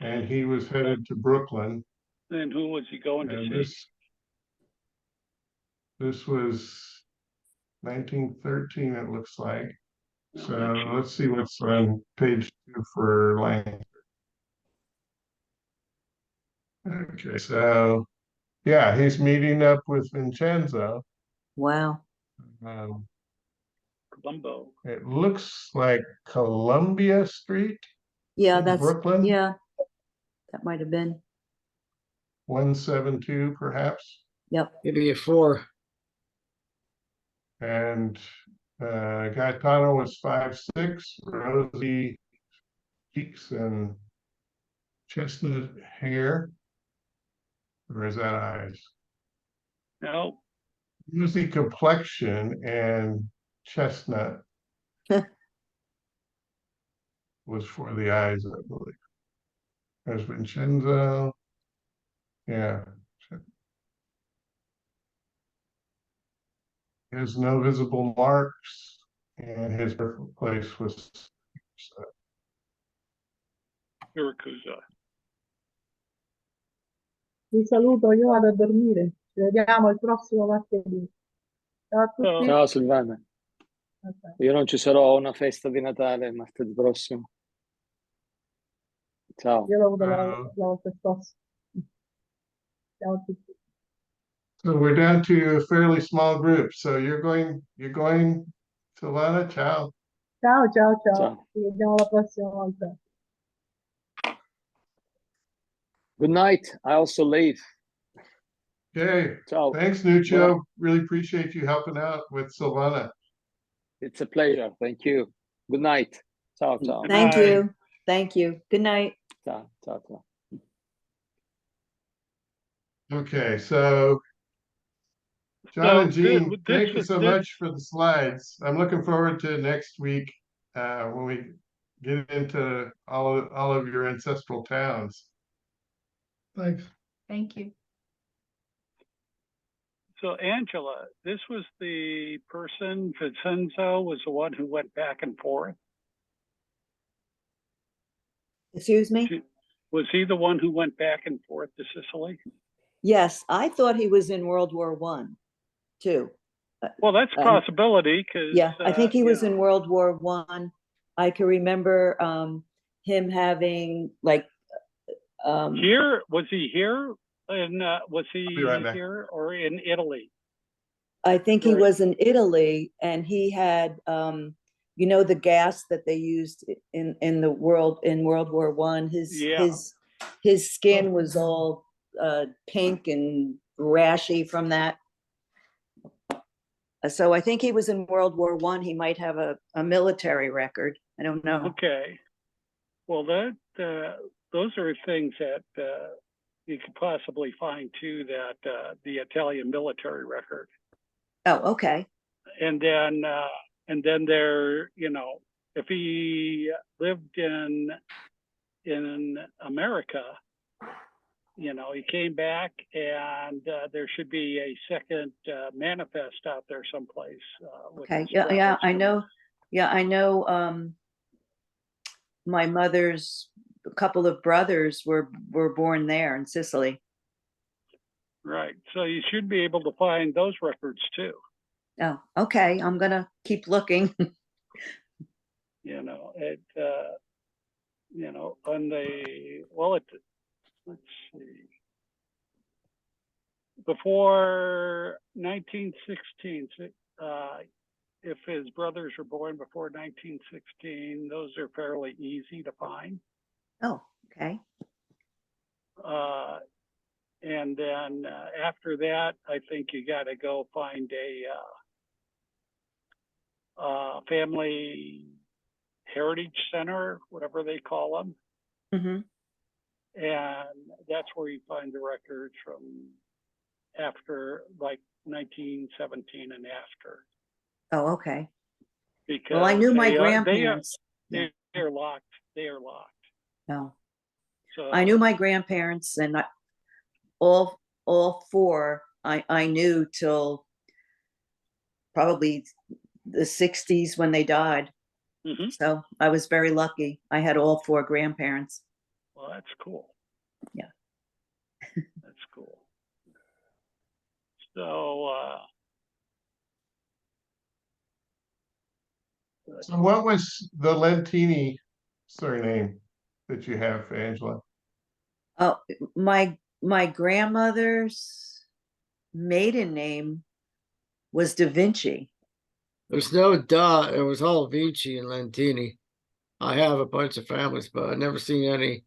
and he was headed to Brooklyn. And who was he going to see? This was 1913, it looks like. So let's see what's on page 2 for line. Okay, so yeah, he's meeting up with Vincenzo. Wow. Colombo. It looks like Columbia Street. Yeah, in Brooklyn. yeah, that might have been. 172 perhaps. Yep. Maybe a 4. And Gaetano was 5'6". Rosie cheeks and chestnut hair. Or is that eyes? No, Rosy complexion and chestnut was for the eyes, I believe. There's Vincenzo. Yeah. He has no visible marks, and his birthplace was Siracusa. Vi saluto, io vado a dormire. Ci vediamo il prossimo martedì. Ciao a tutti. Ciao Silvana. Ok. Io non ci sarò a una festa di Natale martedì prossimo. Ciao. Io l'ho avuto la volta scorsa. Ciao a tutti. So we're down to a fairly small group. So you're going, Silvana? Ciao. Ciao, ciao, ciao. Ciao. Ci vediamo la prossima volta. Good night. I also leave. Okay. Ciao. Thanks, Nuccio. Really appreciate you helping out with Silvana. It's a pleasure. Thank you. Good night. Ciao, ciao. Thank you. Thank you. Good night. Ciao, ciao, ciao. Okay, so John and Jean, thank you so much for the slides. I'm looking forward to next week when we get into all of your ancestral towns. Thanks. Thank you. So Angela, this was the person, Vincenzo was the one who went back and forth. Excuse me? Was he the one who went back and forth to Sicily? Yes, I thought he was in World War One, too. Well, that's a possibility because Yeah, I think he was in World War One. I can remember him having like here. Was he here? And was he right back. here or in Italy? I think he was in Italy, and he had you know, the gas that they used in World War One. His skin was all pink and rashy from that. So I think he was in World War One. He might have a military record. I don't know. Okay. Well, that those are things that you could possibly find too. That the Italian military record. Oh, okay. And then there, you know, if he lived in America, you know, he came back, and there should be a second manifest out there someplace. Okay. Yeah, I know. Yeah, I know. My mother's a couple of brothers were born there in Sicily. Right. So you should be able to find those records too. Oh, okay. I'm gonna keep looking. You know, you know, on the let's see. Before 1916, if his brothers were born before 1916, those are fairly easy to find. Oh, okay. And then after that, I think you got to go find a family heritage center, whatever they call them. Mm-hmm. And that's where you find the records from after like 1917 and after. Oh, okay. Because well, I knew my grandparents. They are locked. They are locked. No. So I knew my grandparents, and all four I knew till probably the 60s when they died. Mm-hmm. So I was very lucky. I had all four grandparents. Well, that's cool. Yeah. That's cool. So so what was the Lentini surname that you have, Angela? Oh, my grandmother's maiden name was Da Vinci. There's no dot. It was all Vinci and Lentini. I have a bunch of families, but I've never seen any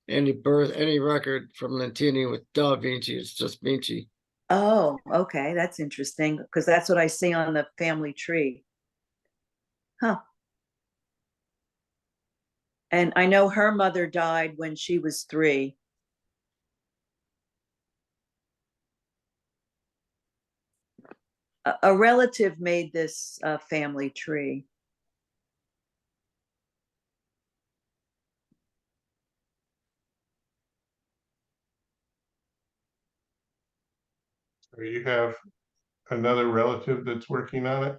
any record from Lentini with Da Vinci. It's just Vinci. Oh, okay, that's interesting, because that's what I see on the family tree. Huh. And I know her mother died when she was 3. A relative made this family tree. So you have another relative that's working on it?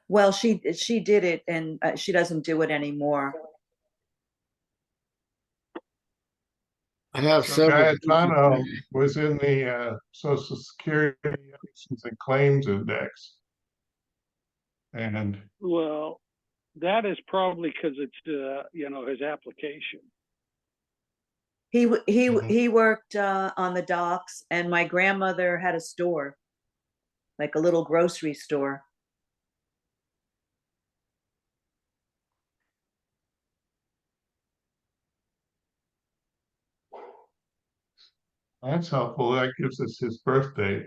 Well, she did it, and she doesn't do it anymore. I have So several. Gaetano was in the Social Security Elections and Claims Index. And Well, that is probably because it's, you know, his application. He worked on the docks, and my grandmother had a store, like a little grocery store. that's helpful. That gives us his birthday.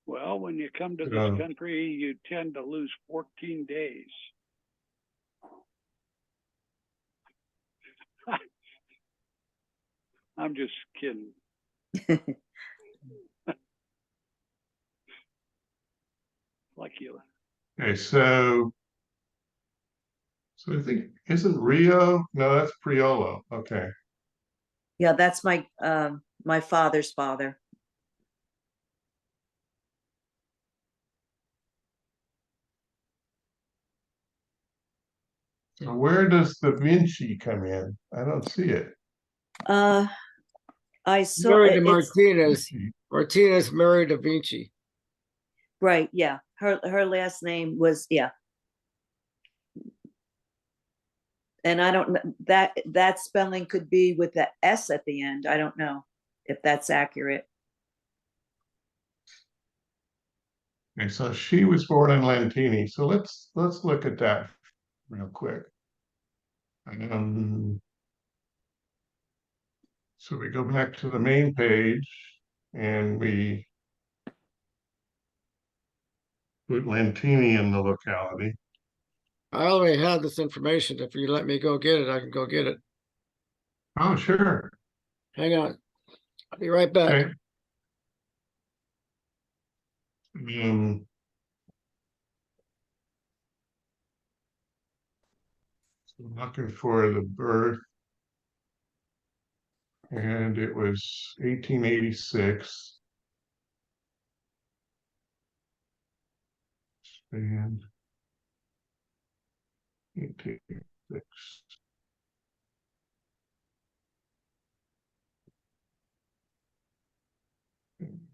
Well, when you come to this country, you tend to lose 14 days. I'm just kidding. Like you. Okay, so I think, isn't Rio? No, that's Priolo. Okay. Yeah, that's my my father's father. So where does Da Vinci come in? I don't see it. I saw Married to it's Martinez. Martinez married Da Vinci. right. Yeah, her last name was, yeah. And I don't know, that spelling could be with the S at the end. I don't know if that's accurate. Okay, so she was born in Lentini. So let's look at that real quick. So we go back to the main page and we put Lentini in the locality. I already have this information. If you let me go get it, I can go get it. Oh, sure. Hang on. I'll be right back. Okay. So looking for the birth, and it was 1886. And 1886.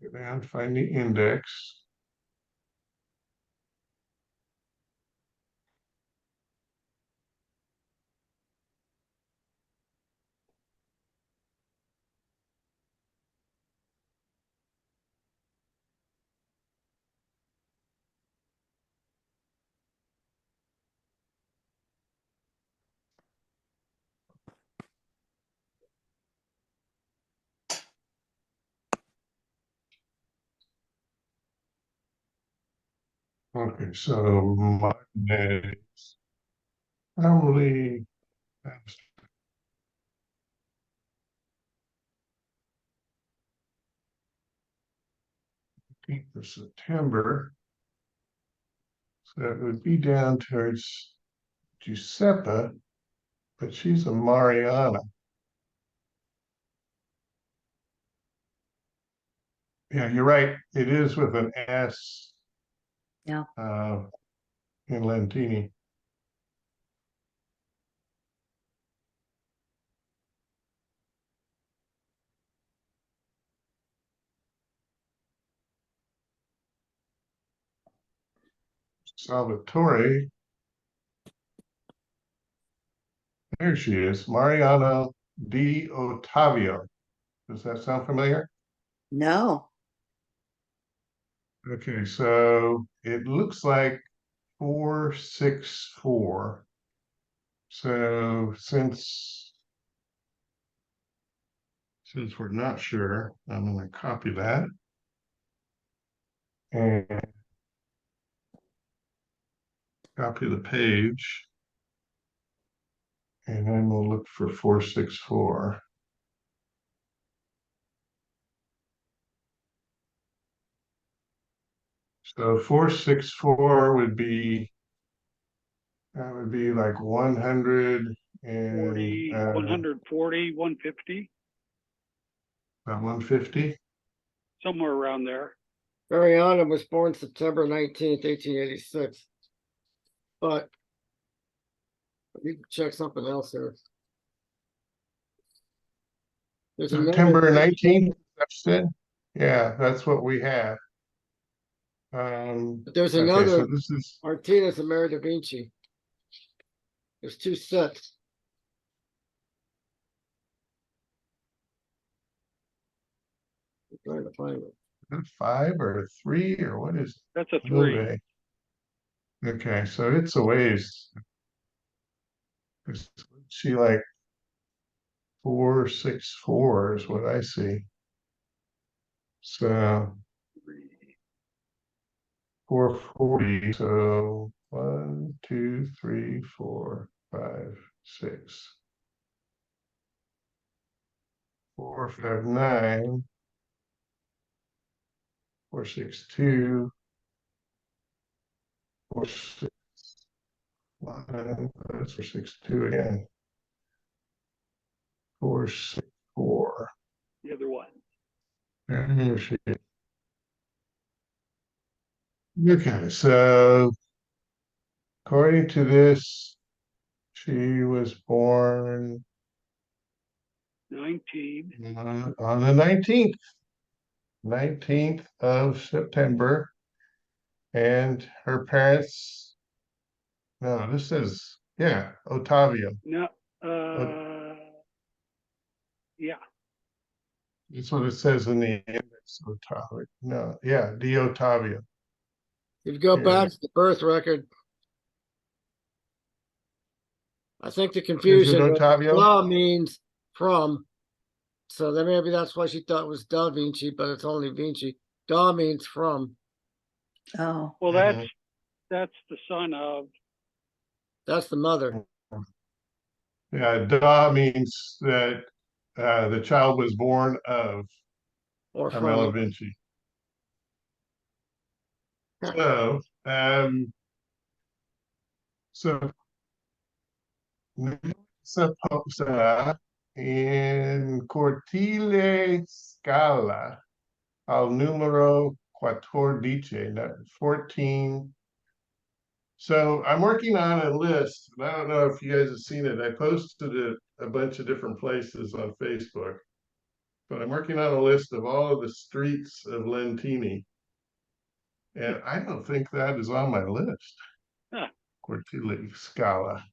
Go down, find the index. Okay, so my name is probably 15th of September. So it would be down towards Giuseppe, but she's a Mariana. Yeah, you're right. It is with an S. Yeah. In Lentini. Salvatore. There she is, Mariano Di Ottavio. Does that sound familiar? No. Okay, so it looks like 464. So since Since we're not sure, I'm going to copy that. And copy the page. And then we'll look for 464. So 464 would be, that would be like 100 and 140, 150, about 150. somewhere around there. Mariana was born September 19th, 1886. But you can check something else here. There's September another 19th, that's it. Yeah, that's what we have. There's okay, another so this is Martinez and Mary da Vinci. There's two sets. I'm trying to find it. 5 or 3 or what is That's a 3. okay. Okay, so it's a ways. Let's see, like 464 is what I see. So 440. So 1, 2, 3, 4, 5, 6, 4, 5, 9, 462, 4, 6, 1, that's 462 again. 464. The other one. And here she is. Okay, so according to this, she was born 19. on the 19th of September. And her parents, no, this says, yeah, Ottavio. No, yeah. That's what it says in the index. Ottavio. No, yeah, Di Ottavio. If you go Here. back to the birth record, I think the confusion was Ottavio? Da means from. So then maybe that's why she thought it was Da Vinci, but it's only Vinci. Da means from. Oh. Well, that's the son of. That's the mother. Yeah, Da means that the child was born of Or Carmela from. Vinci. So, Saposa in Cortile Scala al numero 14. So I'm working on a list, and I don't know if you guys have seen it. I posted it a bunch of different places on Facebook, but I'm working on a list of all of the streets of Lentini. And I don't think that is on my list. Huh. Cortile Scala.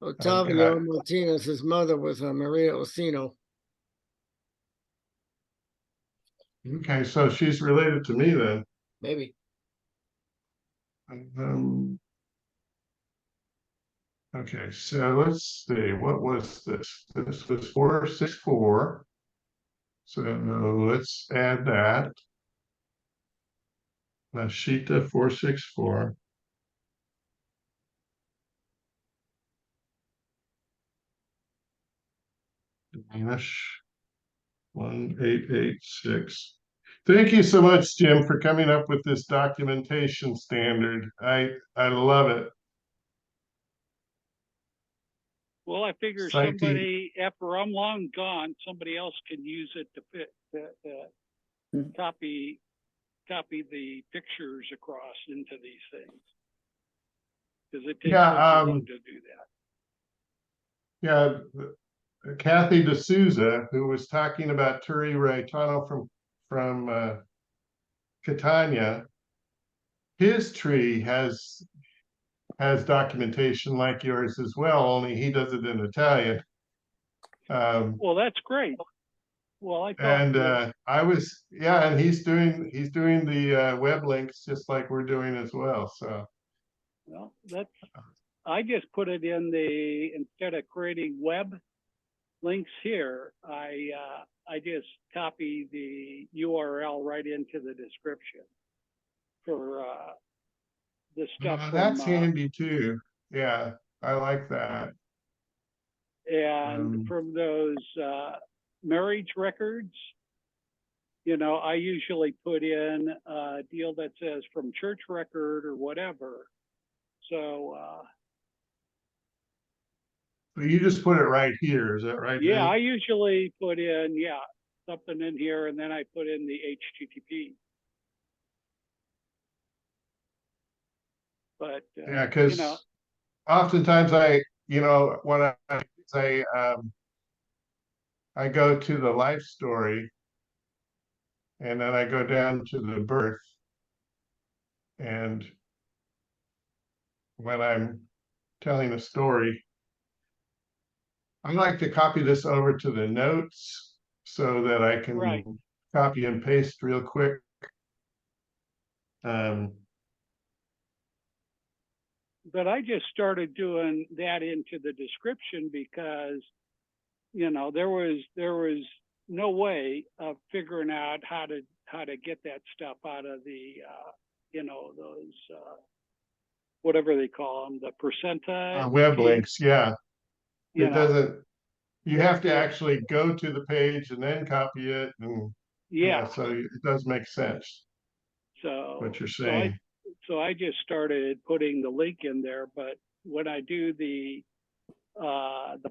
Ottavio Martinez, his mother was Maria Orsino. Okay, so she's related to me then. Maybe. Okay, so let's see, what was this? This was 464. So let's add that. Nashita 464. Danish 1886. Thank you so much, Jim, for coming up with this documentation standard. I love it. Well, I figure Citing- somebody, after I'm long gone, somebody else can use it to fit copy the pictures across into these things. Because it takes so long to do that. Yeah, Kathy D'Souza, who was talking about Turi Raitano from Catania, his tree has documentation like yours as well, only he does it in Italian. Well, that's great. Well, I thought, and and he's doing the web links just like we're doing as well. So, well, I just put it in instead of creating web, links here, I just copy the URL right into the description for the stuff That's from handy too. Yeah, I like that. and from those marriage records. You know, I usually put in a deal that says from church record or whatever. So you just put it right here, is that right? yeah, Nick? I usually put in something in here, and then I put in the HTTP. But Yeah, you because know, oftentimes when I go to the life story, and then I go down to the birth, and when I'm telling a story, I like to copy this over to the notes so that I can copy and paste real quick. But I just started doing that into the description because, you know, there was no way of figuring out how to get that stuff out of the, you know, those whatever they call them, the percentile Web links, yeah. You It know. doesn't. You have to actually go to the page and then copy it, and so it does make sense. So what you're saying. So I just started putting the link in there, but when I do the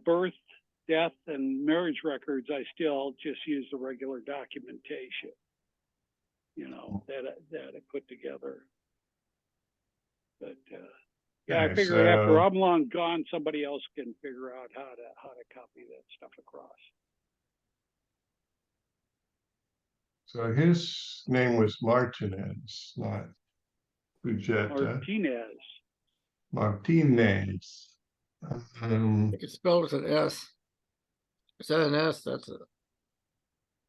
birth, death, and marriage records, I still just use the regular documentation, you know, that I put together. But I figure after I'm long gone, somebody else can figure out how to copy that stuff across. So his name was Martinez, not Fujeta. Martinez. I think it's spelled with an S. Is that an S?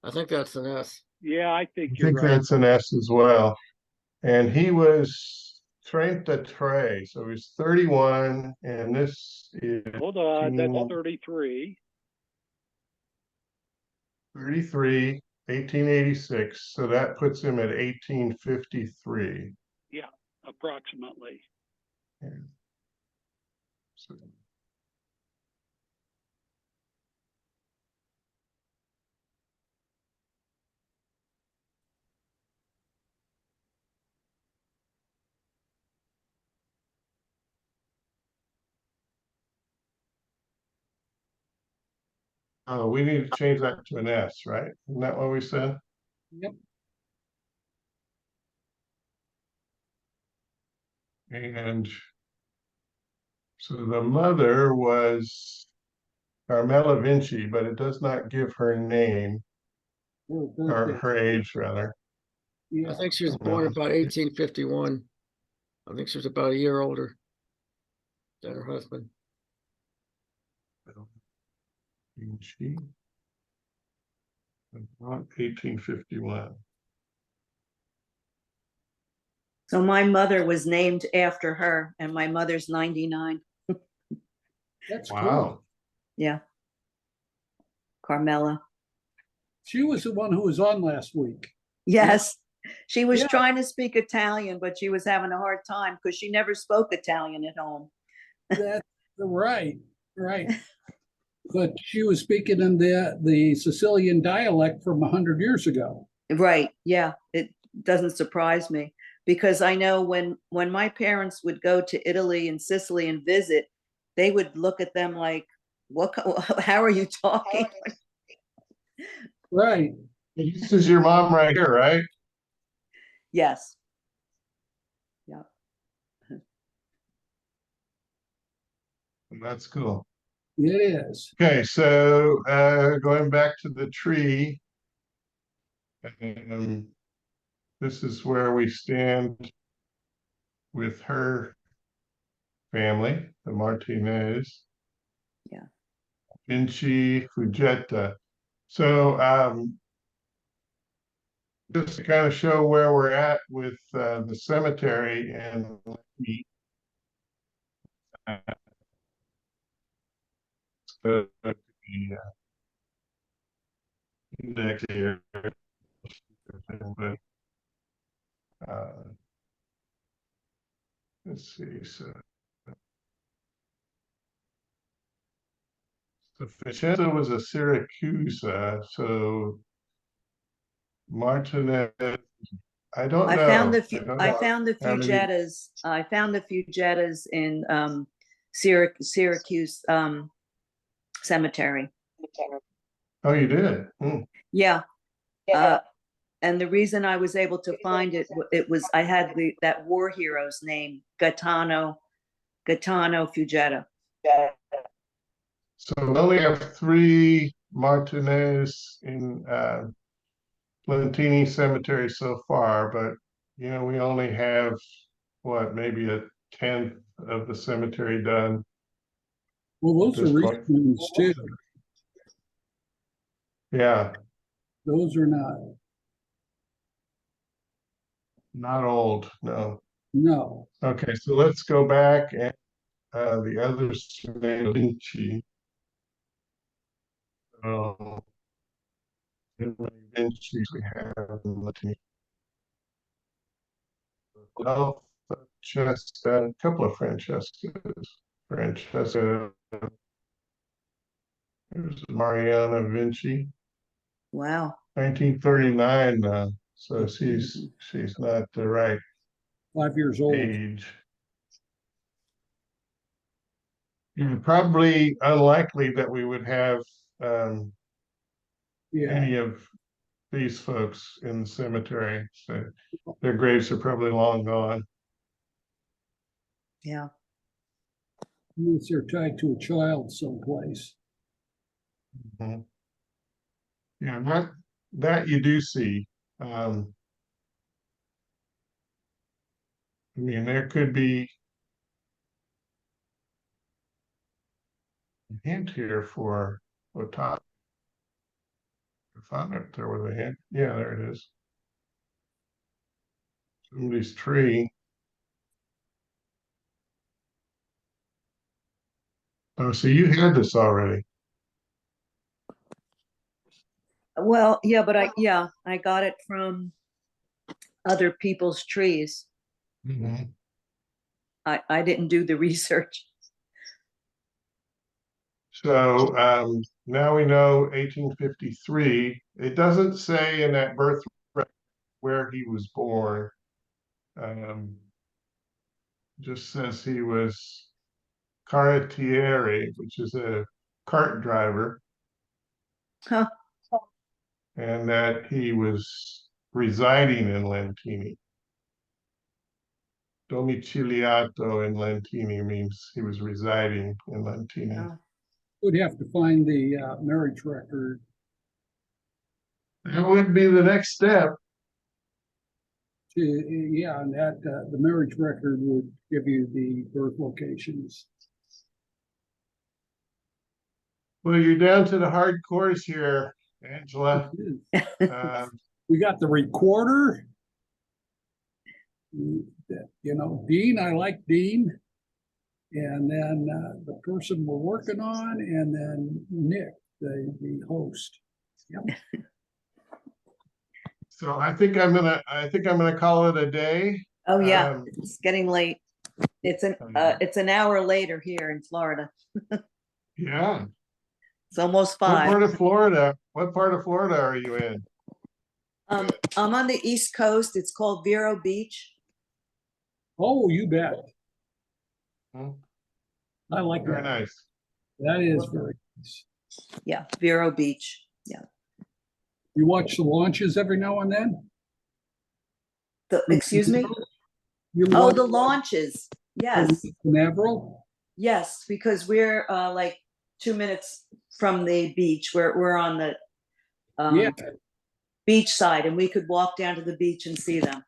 I think that's an S. Yeah, I think you're right. That's an S as well. And he was 33, so he's 31, and this is Hold on, that's 33. 33, 1886. So that puts him at 1853. Yeah, approximately. Yeah. So. Oh, we need to change that to an S, right? Isn't that what we said? Yep. And so the mother was Carmela Vinci, but it does not give her name or her age, rather. I think she was born about 1851. I think she was about a year older than her husband. Vinci. 1851. So my mother was named after her, and my mother's 99. That's wow. Cool. Yeah. Carmela. She was the one who was on last week. Yes. She was trying to speak Italian, but she was having a hard time because she never spoke Italian at home. That's right. But she was speaking in the Sicilian dialect from 100 years ago. Right. Yeah. It doesn't surprise me because I know when my parents would go to Italy and Sicily and visit, they would look at them like, how are you talking? Right. This is your mom right here, right? Yes. Yeah. That's cool. It is. Okay, so going back to the tree, this is where we stand with her family, the Martinez. Yeah. Vinci, Fujeta. So just to kind of show where we're at with the cemetery, and next year. But let's see. So Vincenzo was a Syracuse, so Martinez. I don't know. I found the Fugettas. I found the Fugettas in Syracuse cemetery. Oh, you did? Hmm. Yeah. And the reason I was able to find it, it was I had that war hero's name, Gaetano Fugetta. So we only have 3 Martinez in Lentini Cemetery so far, but you know, we only have what, maybe a 10th of the cemetery done. Well, those are recent ones too. Yeah, Those are not old, no. no. Okay, so let's go back and the other Vinci. Vinci we have in Lentini. Well, just a couple of Francescas. Francesca, there's Mariana Vinci, Wow. 1939. So she's not the right 5 years old. age. Yeah, probably unlikely that we would have any of these folks in the cemetery. So their graves are probably long gone. Yeah. Unless they're tied to a child someplace. Mm-hmm. Yeah, that you do see. I mean, there could be a hint here for Otto. I found if there was a hint. Yeah, there it is. Somebody's tree. Oh, so you had this already. Well, yeah, but I got it from other people's trees. Mm-hmm. I didn't do the research. So now we know 1853. It doesn't say in that birth record where he was born. Just says he was carrettiere, which is a cart driver. Huh. And that he was residing in Lentini. Domiciliato in Lentini means he was residing in Lentini. Would have to find the marriage record. That would be the next step. Yeah, and that the marriage record would give you the birth locations. Well, you're down to the hard course here, Angela. We got the recorder. You know, Dean, I like Dean. And then the person we're working on, and then Nick, the host. Yep. So I think I'm gonna call it a day. Oh yeah, it's getting late. It's an hour later here in Florida. Yeah. It's almost 5. What part of Florida? What part of Florida are you in? I'm on the East Coast. It's called Vero Beach. Oh, you bet. Hmm. I like Very that. nice. That is very nice. Yeah, Vero Beach. Yeah. You watch the launches every now and then? Excuse me? Oh, the launches. Yes. Canaveral? Yes, because we're like 2 minutes from the beach. We're on the beach side, and we could walk down to the beach and see them.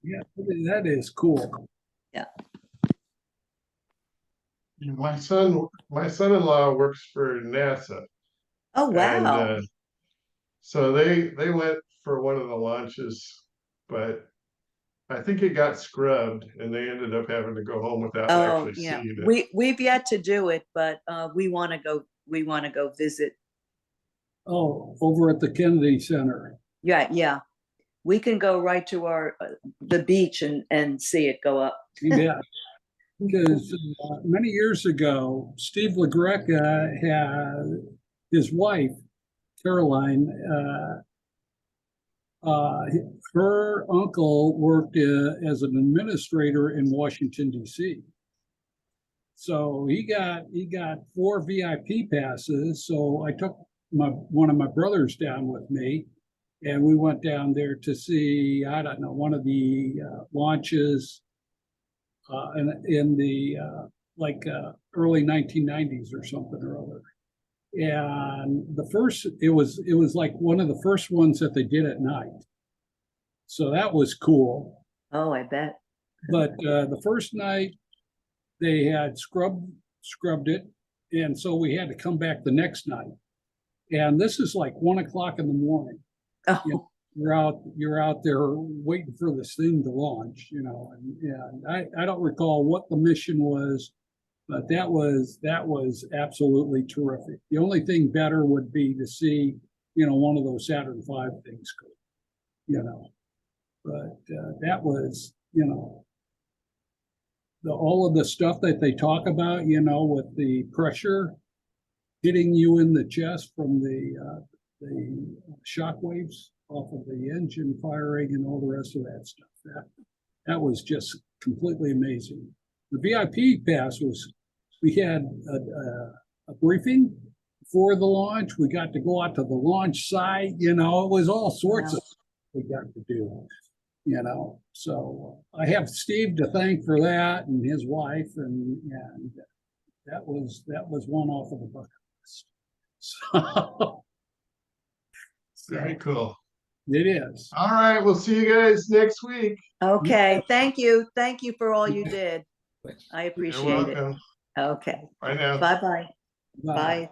Yeah, that is cool. Yeah. My son-in-law works for NASA. Oh wow. And so they went for one of the launches, but I think it got scrubbed and they ended up having to go home without actually seeing it. We've yet to do it, but we want to go visit. Oh, over at the Kennedy Center. Yeah, yeah. We can go right to our, the beach and see it go up. Yeah. Because many years ago, Steve LaGreca had his wife, Caroline, her uncle worked as an administrator in Washington, D.C. So he got 4 VIP passes. So I took one of my brothers down with me, and we went down there to see, I don't know, one of the launches in the early 1990s or something or other. And it was like one of the first ones that they did at night. So that was cool. Oh, I bet. But the first night they had scrubbed it, and so we had to come back the next night. And this is like 1 o'clock in the morning. Oh. You know, you're out there waiting for this thing to launch, you know. And I don't recall what the mission was, but that was absolutely terrific. The only thing better would be to see, you know, one of those Saturn V things go, you know. But that was, you know, all of the stuff that they talk about, you know, with the pressure hitting you in the chest from the shock waves off of the engine firing and all the rest of that stuff. That was just completely amazing. The VIP pass was, we had a briefing before the launch. We got to go out to the launch site, you know, it was all sorts of stuff we got to do, you know. So I have Steve to thank for that, and his wife, and that was one off of the bucket list. So Very cool. It is. All right, we'll see you guys next week. Okay, thank you. Thank you for all you did. I appreciate it. You're welcome. Okay. Bye now. Bye-bye. Bye. Bye.